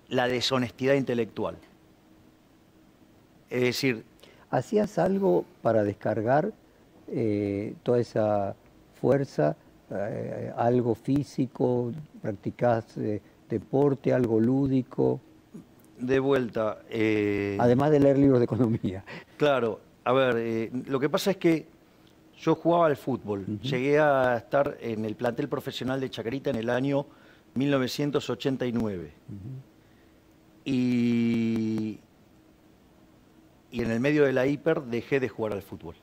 la deshonestidad intelectual. Es decir, ¿hacías algo para descargar toda esa fuerza? ¿Algo físico? ¿Practicás deporte? ¿Algo lúdico? de vuelta... Además de leer libros de economía. Claro, a ver, lo que pasa es que yo jugaba al fútbol. Llegué a estar en el plantel profesional de Chacarita en el año 1989. Y en el medio de la hiper dejé de jugar al fútbol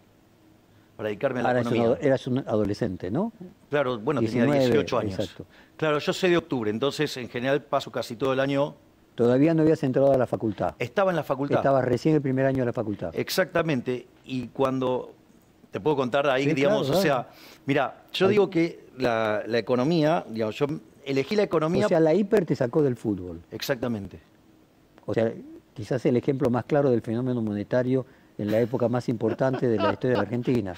para dedicarme a la economía. Eras un adolescente, ¿no? Claro, bueno, 19, tenía 18 años. Exacto. Claro, yo soy de octubre, entonces en general paso casi todo el año. Todavía no habías entrado a la facultad. Estaba en la facultad. Estabas recién el primer año de la facultad. Exactamente. Y cuando... Te puedo contar ahí, Sí, digamos, claro, o sea, mira, yo digo que la economía, digamos, yo elegí la economía... O sea, la hiper te sacó del fútbol. Exactamente. O sea, quizás el ejemplo más claro del fenómeno monetario en la época más importante de la historia de la Argentina.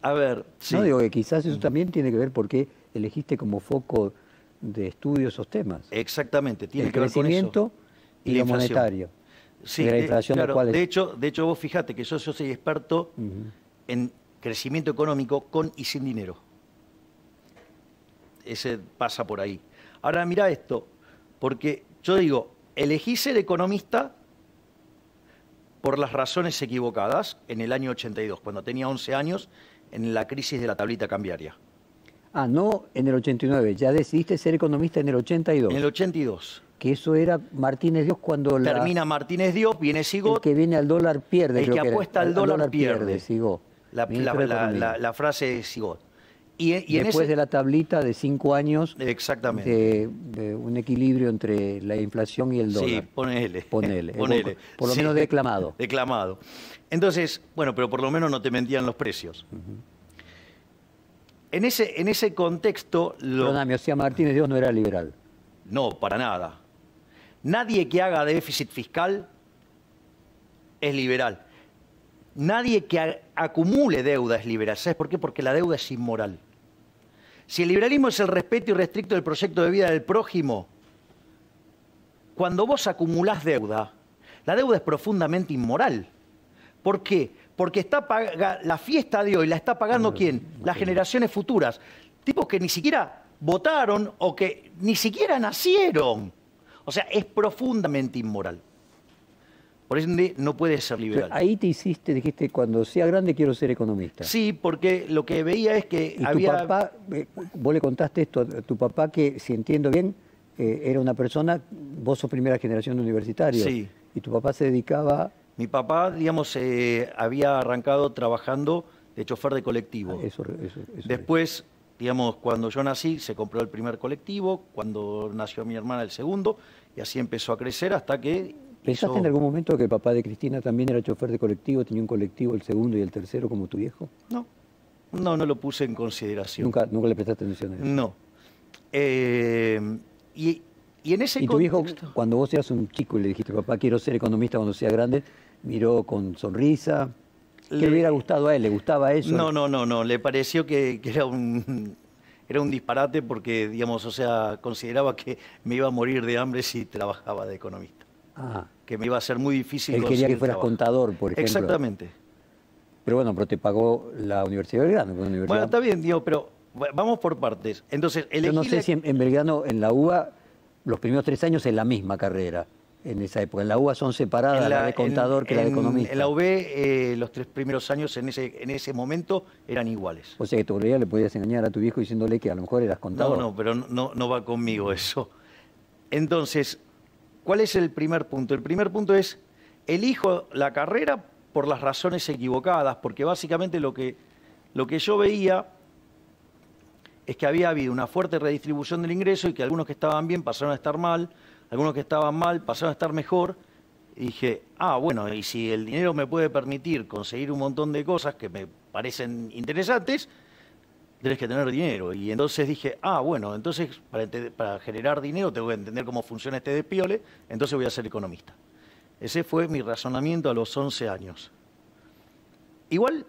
A ver, sí. No, digo que quizás eso también tiene que ver por qué elegiste como foco de estudio esos temas. Exactamente, tiene El que ver con eso. crecimiento y la lo inflación. monetario. Sí, de la inflación, claro, ¿cuál es? de hecho vos fijate que yo soy experto en crecimiento económico con y sin dinero. Ese pasa por ahí. Ahora mira esto, porque yo digo, elegí ser economista por las razones equivocadas en el año 82, cuando tenía 11 años, en la crisis de la tablita cambiaria. Ah, no en el 89, ya decidiste ser economista en el 82. En el 82. Que eso era Martínez Dios cuando Termina Martínez Dios, viene el Sigot. que viene al dólar pierde. El creo que era. apuesta al dólar pierde. Sigot. La frase de Sigot. Y después de la tablita de 5 años exactamente. De un equilibrio entre la inflación y el dólar. Sí, ponele. Ponele. Por lo Sí, menos declamado. Declamado. Entonces, bueno, pero por lo menos no te mentían los precios. En ese contexto... Perdóname, o sea, Martínez Dios no era liberal. No, para nada. Nadie que haga déficit fiscal es liberal. Nadie que acumule deuda es liberal. ¿Sabes por qué? Porque la deuda es inmoral. Si el liberalismo es el respeto irrestricto del proyecto de vida del prójimo, cuando vos acumulás deuda, la deuda es profundamente inmoral. ¿Por qué? Porque la fiesta de hoy la está pagando ¿quién? Las generaciones futuras. Tipos que ni siquiera votaron o que ni siquiera nacieron. O sea, es profundamente inmoral. Por eso no puede ser liberal. Ahí dijiste, cuando sea grande quiero ser economista. Sí, porque lo que veía es que y había... tu papá, vos le contaste esto a tu papá que, si entiendo bien, era una persona, vos sos primera generación de universitarios. Sí. Y tu papá se dedicaba... Mi papá, digamos, había arrancado trabajando de chofer de colectivo. Eso Después, digamos, cuando yo nací, se compró el primer colectivo, cuando nació mi hermana el segundo, y así empezó a crecer hasta que ¿Pensaste en algún momento que el papá de Cristina también era chofer de colectivo, tenía un colectivo, el segundo y el tercero, como tu viejo? No, no lo puse en consideración. Nunca le prestaste atención a eso. No. Y en ese ¿Y tu viejo, contexto... cuando vos eras un chico y le dijiste, papá, quiero ser economista cuando sea grande, miró con sonrisa? ¿Qué le hubiera gustado a él? ¿Le gustaba eso? No. Le pareció que era un disparate porque, digamos, o sea, consideraba que me iba a morir de hambre si trabajaba de economista. Ah. Que me iba a ser muy difícil Él quería que fueras contador, por ejemplo. Exactamente. Pero bueno, pero te pagó la Universidad de Belgrano. Bueno, está bien, digo, pero vamos por partes. Entonces, yo no sé si en Belgrano, en la UBA, los primeros 3 años es la misma carrera. En esa época. En la UBA son separadas la de contador que la de economista. En la UB, los 3 primeros años en ese momento eran iguales. O sea que todavía le podías engañar a tu viejo diciéndole que a lo mejor eras contador. No, pero no va conmigo eso. Entonces, ¿cuál es el primer punto? El primer punto es, elijo la carrera por las razones equivocadas, porque básicamente lo que yo veía es que había habido una fuerte redistribución del ingreso y que algunos que estaban bien pasaron a estar mal, algunos que estaban mal pasaron a estar mejor, y dije, bueno, y si el dinero me puede permitir conseguir un montón de cosas que me parecen interesantes, tenés que tener dinero. Y entonces dije, bueno, entonces para generar dinero tengo que entender cómo funciona este despiole, entonces voy a ser economista. Ese fue mi razonamiento a los 11 años. Igual,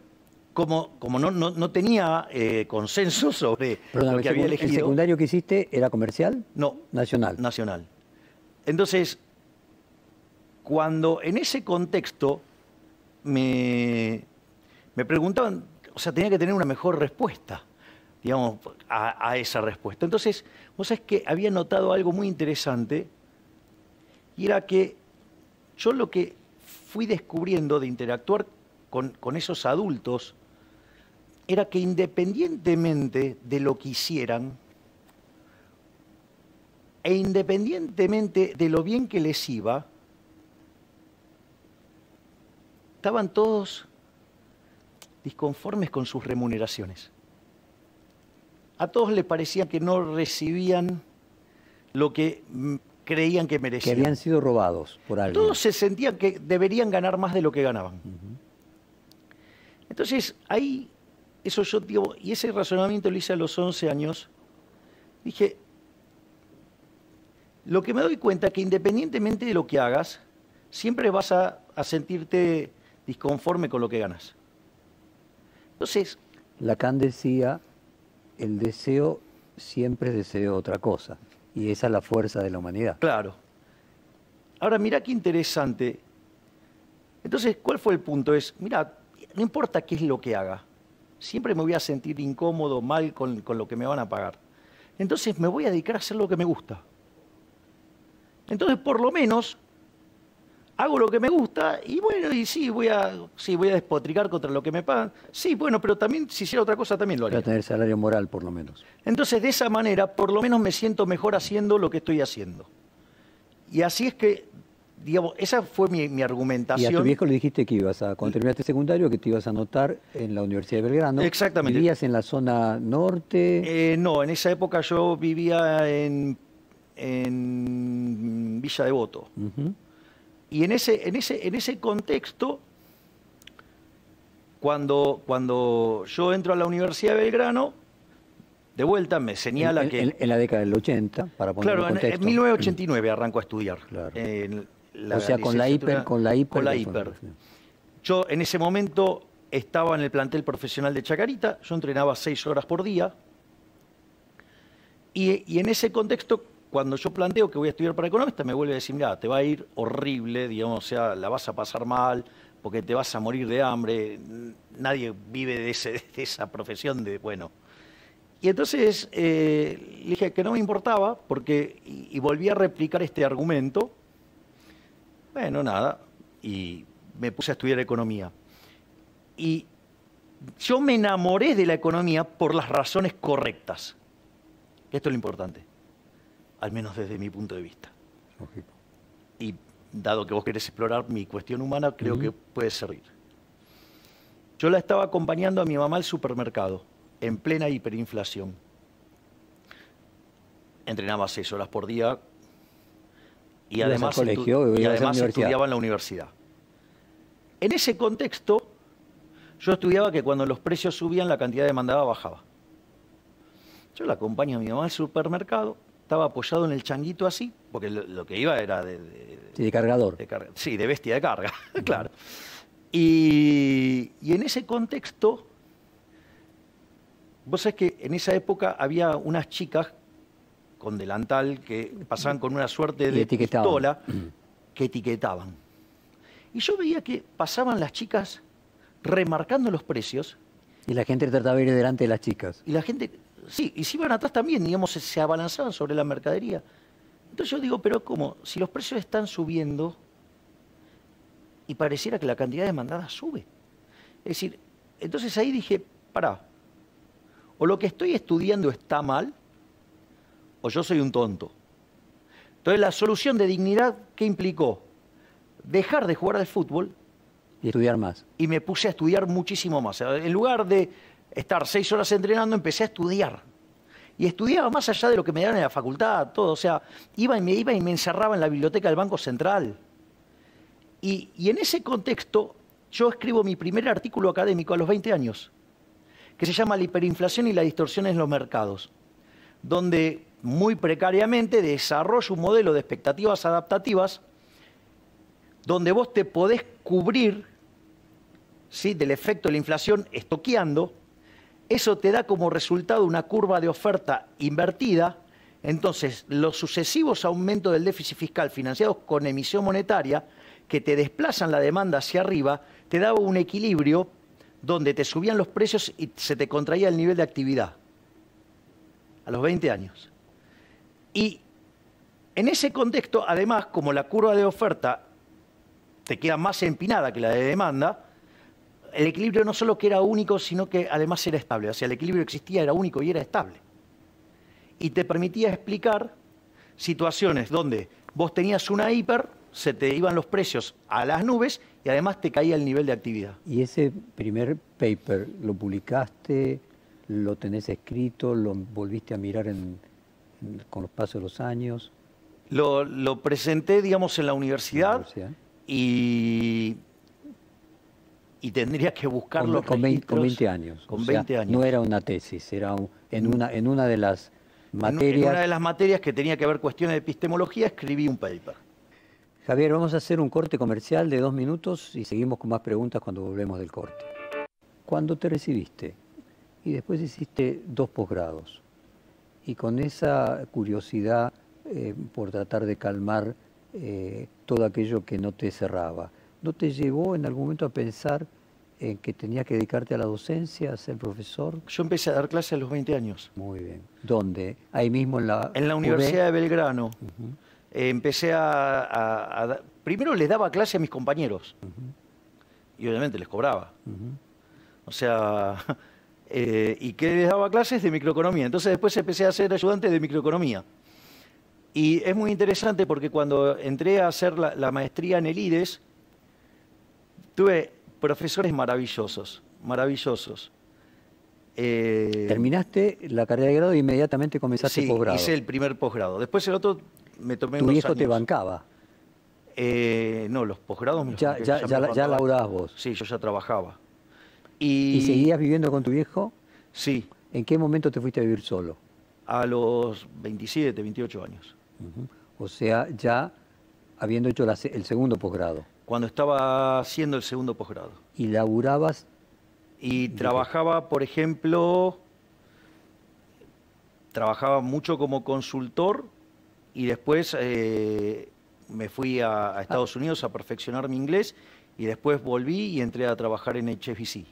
como no tenía consenso sobre lo que había elegido... ¿El secundario que hiciste era comercial? No. Nacional. Nacional. Entonces, cuando en ese contexto me preguntaban, o sea, tenía que tener una mejor respuesta, digamos, a esa respuesta. Entonces, vos sabés que había notado algo muy interesante, y era que yo lo que fui descubriendo de interactuar con esos adultos era que independientemente de lo que hicieran, e independientemente de lo bien que les iba, estaban todos disconformes con sus remuneraciones. A todos les parecía que no recibían lo que creían que merecían. Que habían sido robados por alguien. Todos se sentían que deberían ganar más de lo que ganaban. Entonces, ahí, eso yo digo, y ese razonamiento lo hice a los 11 años, dije, lo que me doy cuenta es que independientemente de lo que hagas, siempre vas a sentirte disconforme con lo que ganas. Entonces... Lacan decía, el deseo siempre es deseo otra cosa, y esa es la fuerza de la humanidad. Claro. Ahora, mirá qué interesante. Entonces, ¿cuál fue el punto? Es, mirá, no importa qué es lo que haga, siempre me voy a sentir incómodo, mal con lo que me van a pagar. Entonces me voy a dedicar a hacer lo que me gusta. Entonces, por lo menos, hago lo que me gusta y bueno, y sí, voy a despotricar contra lo que me pagan. Sí, bueno, pero también si hiciera otra cosa también lo haría. Para tener salario moral, por lo menos. Entonces, de esa manera, por lo menos me siento mejor haciendo lo que estoy haciendo. Y así es que, digamos, esa fue mi argumentación. Y a tu viejo le dijiste que cuando terminaste secundario, que te ibas a anotar en la Universidad de Belgrano. Exactamente. ¿Vivías en la zona norte? No, en esa época yo vivía en Villa Devoto. Y en ese contexto, cuando yo entro a la Universidad de Belgrano, de vuelta me señala que... En la década del 80, para poner en contexto. En 1989 arranco a estudiar. Claro. O sea, con la hiper. Con la hiper. Yo en ese momento estaba en el plantel profesional de Chacarita, yo entrenaba 6 horas por día. Y en ese contexto, cuando yo planteo que voy a estudiar para economista, me vuelve a decir, mira, te va a ir horrible, digamos, o sea, la vas a pasar mal, porque te vas a morir de hambre, nadie vive de esa profesión de, bueno. Y entonces le dije que no me importaba, porque, y volví a replicar este argumento. Bueno, nada, y me puse a estudiar economía. Y yo me enamoré de la economía por las razones correctas. Esto es lo importante, al menos desde mi punto de vista. Lógico. Y dado que vos querés explorar mi cuestión humana, creo que puede servir. Yo la estaba acompañando a mi mamá al supermercado, en plena hiperinflación. Entrenaba 6 horas por día y además, colegio, y además estudiaba en la universidad. En ese contexto, yo estudiaba que cuando los precios subían, la cantidad demandada bajaba. Yo la acompaño a mi mamá al supermercado, estaba apoyado en el changuito así, porque lo que iba era sí, de cargador. Sí, de bestia de carga, claro. Y en ese contexto, vos sabés que en esa época había unas chicas con delantal que pasaban con una suerte de pistola que etiquetaban. Y yo veía que pasaban las chicas remarcando los precios. Y la gente trataba de ir delante de las chicas. Y la gente, sí, y si iban atrás también, digamos, se abalanzaban sobre la mercadería. Entonces yo digo, pero ¿cómo? Si los precios están subiendo y pareciera que la cantidad demandada sube. Es decir, entonces ahí dije, pará, o lo que estoy estudiando está mal, o yo soy un tonto. Entonces la solución de dignidad, ¿qué implicó? Dejar de jugar al fútbol. Y estudiar más. Y me puse a estudiar muchísimo más. En lugar de estar 6 horas entrenando, empecé a estudiar. Y estudiaba más allá de lo que me daban en la facultad, todo. O sea, iba y me encerraba en la biblioteca del Banco Central. Y en ese contexto, yo escribo mi primer artículo académico a los 20 años, que se llama La hiperinflación y la distorsión en los mercados, donde muy precariamente desarrollo un modelo de expectativas adaptativas donde vos te podés cubrir, ¿sí?, del efecto de la inflación estoqueando. Eso te da como resultado una curva de oferta invertida. Entonces, los sucesivos aumentos del déficit fiscal financiados con emisión monetaria que te desplazan la demanda hacia arriba, te daba un equilibrio donde te subían los precios y se te contraía el nivel de actividad. A los 20 años. Y en ese contexto, además, como la curva de oferta te queda más empinada que la de demanda, el equilibrio no solo que era único, sino que además era estable. O sea, el equilibrio existía, era único y era estable. Y te permitía explicar situaciones donde vos tenías una hiper, se te iban los precios a las nubes y además te caía el nivel de actividad. ¿Y ese primer paper lo publicaste, lo tenés escrito, lo volviste a mirar con los pasos de los años? Lo presenté, digamos, en la universidad. Y tendría que buscarlo con 20 años. Con 20 años. No era una tesis, era en una de las materias. En una de las materias que tenía que ver cuestiones de epistemología, escribí un paper. Javier, vamos a hacer un corte comercial de 2 minutos y seguimos con más preguntas cuando volvemos del corte. Cuando te recibiste y después hiciste 2 posgrados y con esa curiosidad por tratar de calmar todo aquello que no te cerraba, ¿no te llevó en algún momento a pensar en que tenías que dedicarte a la docencia, a ser profesor? Yo empecé a dar clases a los 20 años. Muy bien. ¿Dónde? Ahí mismo en la... En la Universidad de Belgrano. Empecé primero les daba clase a mis compañeros. Y obviamente les cobraba. O sea... y que les daba clases de microeconomía. Entonces después empecé a ser ayudante de microeconomía. Y es muy interesante porque cuando entré a hacer la maestría en el IDES, tuve profesores maravillosos, maravillosos. Terminaste la carrera de grado e inmediatamente comenzaste el posgrado. Sí, hice el primer posgrado. Después el otro me tomé unos años. ¿Tu viejo te bancaba? No, los posgrados me ya laburabas vos. Sí, yo ya trabajaba. ¿Y seguías viviendo con tu viejo? Sí. ¿En qué momento te fuiste a vivir solo? A los 27, 28 años. O sea, ya habiendo hecho el segundo posgrado. Cuando estaba haciendo el segundo posgrado. ¿Y laburabas? Y trabajaba, por ejemplo, trabajaba mucho como consultor y después me fui a Estados Unidos a perfeccionar mi inglés y después volví y entré a trabajar en HSBC.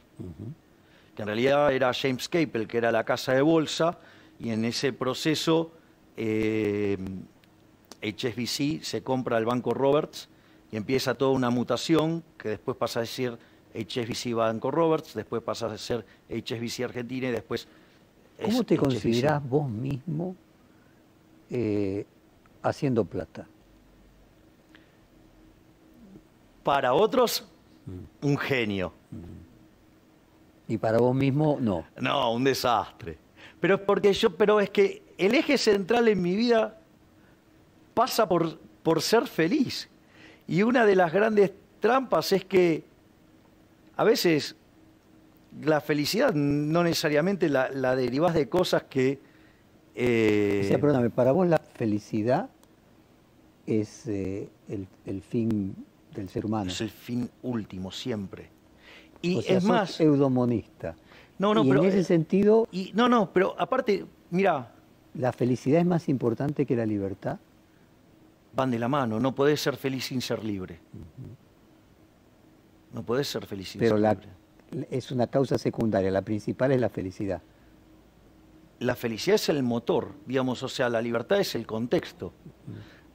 Que en realidad era James Capel, que era la casa de bolsa, y en ese proceso HSBC se compra al Banco Roberts y empieza toda una mutación que después pasa a ser HSBC Banco Roberts, después pasa a ser HSBC Argentina y después... ¿Cómo te considerás vos mismo haciendo plata? Para otros, un genio. ¿Y para vos mismo, no? No, un desastre. Pero es que el eje central en mi vida pasa por por ser feliz. Y una de las grandes trampas es que a veces la felicidad no necesariamente la derivás de cosas que... O sea, perdóname, para vos la felicidad es el fin del ser humano. Es el fin último, siempre. Y O sea, es sos más... eudemonista. No, no, y pero... en ese sentido, no, pero aparte, mira, ¿la felicidad es más importante que la libertad? van de la mano. No podés ser feliz sin ser libre. No podés ser feliz sin Pero ser libre. es una causa secundaria, la principal es la felicidad. La felicidad es el motor, digamos, o sea, la libertad es el contexto.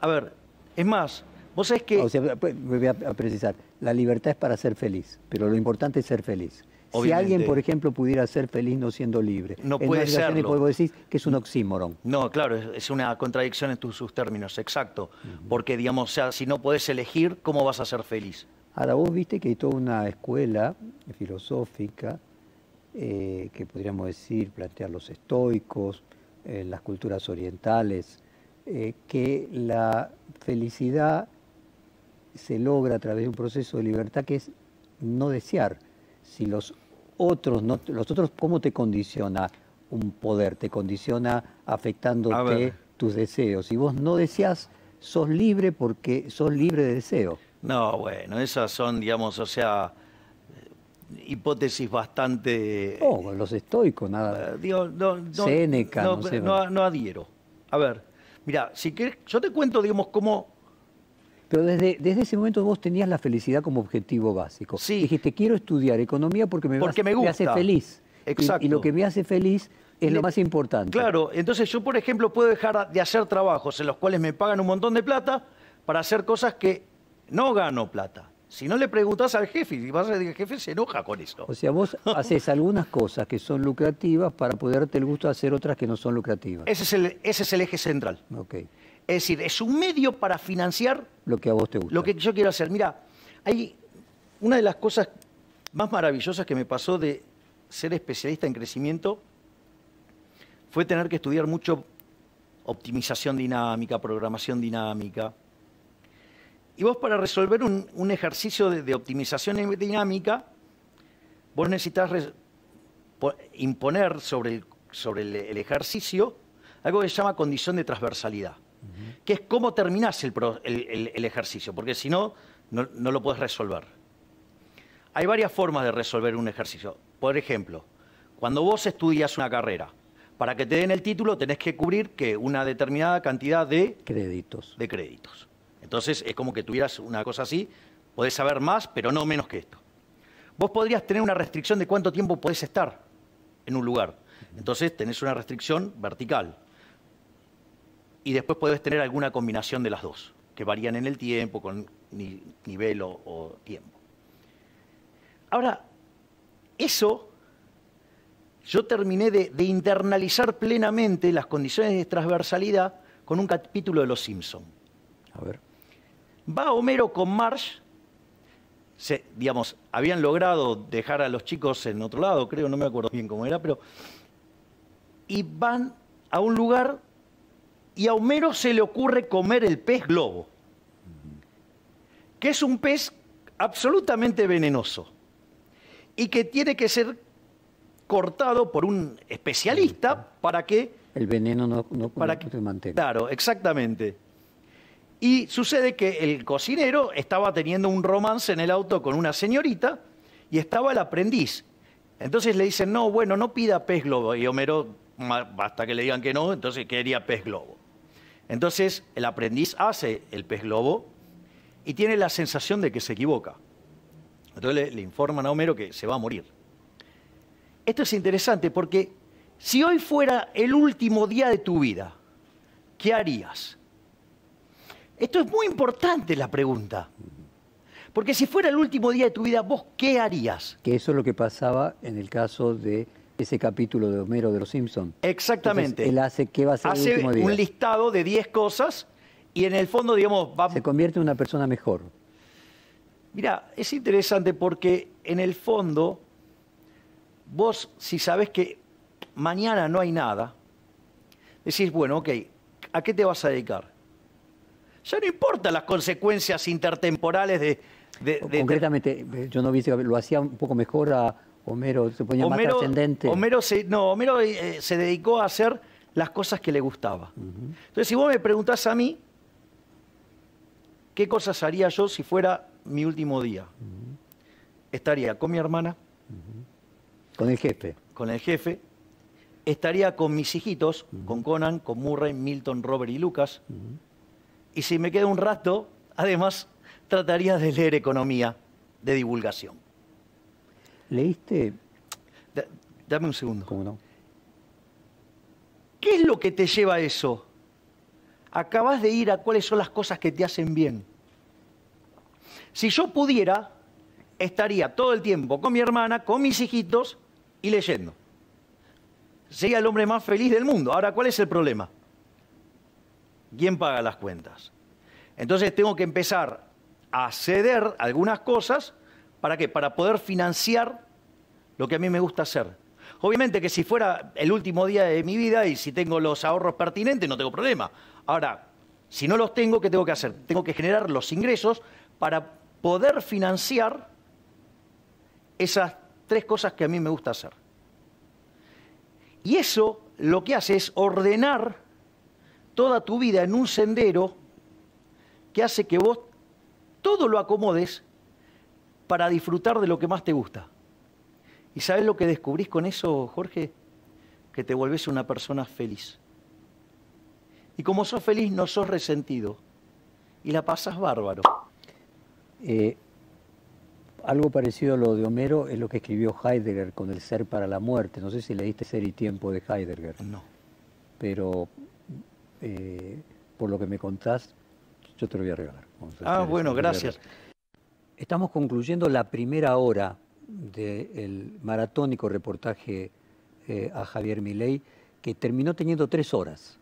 A ver, es más, vos sabés que... O sea, voy a precisar, la libertad es para ser feliz, pero lo importante es ser feliz. Si Obviamente. alguien, por ejemplo, pudiera ser feliz no siendo libre, No en puede una relación serlo. vos decís que es un oxímoron. No, claro, es una contradicción en sus términos, exacto. Porque, digamos, o sea, si no podés elegir, ¿cómo vas a ser feliz? Ahora, vos viste que hay toda una escuela filosófica que podríamos decir, plantear los estoicos, las culturas orientales, que la felicidad se logra a través de un proceso de libertad que es no desear. Si los otros, ¿cómo te condiciona un poder? Te condiciona afectándote tus deseos. Si vos no deseas, sos libre porque sos libre de deseo. No, bueno, esas son, digamos, o sea, hipótesis bastante... Oh, los estoicos, nada. Digo, Séneca, no sé. No adhiero. A ver, mira, si querés, yo te cuento, digamos, cómo... Pero desde ese momento vos tenías la felicidad como objetivo básico. Sí. Dijiste, quiero estudiar economía porque me gusta. hace feliz. Exacto. Y lo que me hace feliz es lo más importante. Claro, entonces yo, por ejemplo, puedo dejar de hacer trabajos en los cuales me pagan un montón de plata para hacer cosas que no gano plata. Si no le preguntás al jefe, y vas a decir, el jefe se enoja con eso. O sea, vos haces algunas cosas que son lucrativas para poder darte el gusto de hacer otras que no son lucrativas. Ese es el eje central. Okay. Es decir, es un medio para financiar lo que a vos te gusta. Lo que yo quiero hacer. Mira, hay una de las cosas más maravillosas que me pasó de ser especialista en crecimiento fue tener que estudiar mucho optimización dinámica, programación dinámica. Y vos para resolver un ejercicio de optimización dinámica, vos necesitas imponer sobre el ejercicio algo que se llama condición de transversalidad, que es cómo terminás el ejercicio, porque si no, no lo podés resolver. Hay varias formas de resolver un ejercicio. Por ejemplo, cuando vos estudias una carrera, para que te den el título tenés que cubrir una determinada cantidad de créditos. Entonces es como que tuvieras una cosa así, podés saber más, pero no menos que esto. Vos podrías tener una restricción de cuánto tiempo podés estar en un lugar. Entonces tenés una restricción vertical. Y después podés tener alguna combinación de las dos, que varían en el tiempo, con nivel o tiempo. Ahora, eso, yo terminé de internalizar plenamente las condiciones de transversalidad con un capítulo de Los Simpson. A ver. Va Homero con Marge, digamos, habían logrado dejar a los chicos en otro lado, creo, no me acuerdo bien cómo era, pero... Y van a un lugar y a Homero se le ocurre comer el pez globo, que es un pez absolutamente venenoso y que tiene que ser cortado por un especialista para que... El veneno no se mantenga. Claro, exactamente. Y sucede que el cocinero estaba teniendo un romance en el auto con una señorita y estaba el aprendiz. Entonces le dicen, no, bueno, no pida pez globo. Y Homero, basta que le digan que no, entonces quería pez globo. Entonces el aprendiz hace el pez globo y tiene la sensación de que se equivoca. Entonces le informan a Homero que se va a morir. Esto es interesante porque si hoy fuera el último día de tu vida, ¿qué harías? Esto es muy importante la pregunta. Porque si fuera el último día de tu vida, ¿vos qué harías? Que eso es lo que pasaba en el caso de ese capítulo de Homero de Los Simpsons. Exactamente. Entonces, él hace, ¿qué va a hacer el último día? Hace un listado de 10 cosas y en el fondo, digamos... Se convierte en una persona mejor. Mira, es interesante porque en el fondo, vos si sabés que mañana no hay nada, decís, bueno, ok, ¿a qué te vas a dedicar? Ya no importan las consecuencias intertemporales Concretamente, yo no vi, lo hacía un poco mejor a Homero, se ponía más trascendente. Homero se dedicó a hacer las cosas que le gustaba. Entonces, si vos me preguntás a mí, ¿qué cosas haría yo si fuera mi último día? Estaría con mi hermana. Con el jefe. Con el jefe. Estaría con mis hijitos, con Conan, con Murray, Milton, Robert y Lucas. Y si me queda un rato, además, trataría de leer economía de divulgación. ¿Leíste? Dame un segundo. ¿Cómo no? ¿Qué es lo que te lleva a eso? Acabas de ir a cuáles son las cosas que te hacen bien. Si yo pudiera, estaría todo el tiempo con mi hermana, con mis hijitos y leyendo. Sería el hombre más feliz del mundo. Ahora, ¿cuál es el problema? ¿Quién paga las cuentas? Entonces tengo que empezar a ceder algunas cosas. ¿Para qué? Para poder financiar lo que a mí me gusta hacer. Obviamente que si fuera el último día de mi vida y si tengo los ahorros pertinentes, no tengo problema. Ahora, si no los tengo, ¿qué tengo que hacer? Tengo que generar los ingresos para poder financiar esas 3 cosas que a mí me gusta hacer. Y eso lo que hace es ordenar toda tu vida en un sendero que hace que vos todo lo acomodes para disfrutar de lo que más te gusta. ¿Y sabes lo que descubrís con eso, Jorge? Que te volvés una persona feliz. Y como sos feliz, no sos resentido. Y la pasás bárbaro. Algo parecido a lo de Homero es lo que escribió Heidegger con el ser para la muerte. No sé si leíste Ser y Tiempo de Heidegger. No. Pero por lo que me contás, yo te lo voy a regalar. Bueno, gracias. Estamos concluyendo la primera hora del maratónico reportaje a Javier Milei, que terminó teniendo 3 horas.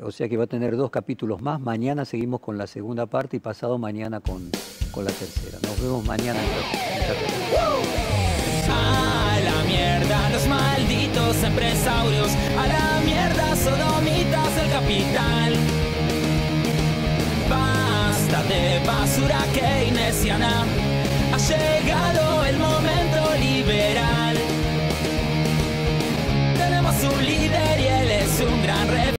O sea que va a tener 2 capítulos más. Mañana seguimos con la segunda parte y pasado mañana con la tercera. Nos vemos mañana. A la mierda los malditos empresarios, a la mierda sodomitas del capital. Basta de basura keynesiana, ha llegado el momento liberal. Tenemos un líder y él es un gran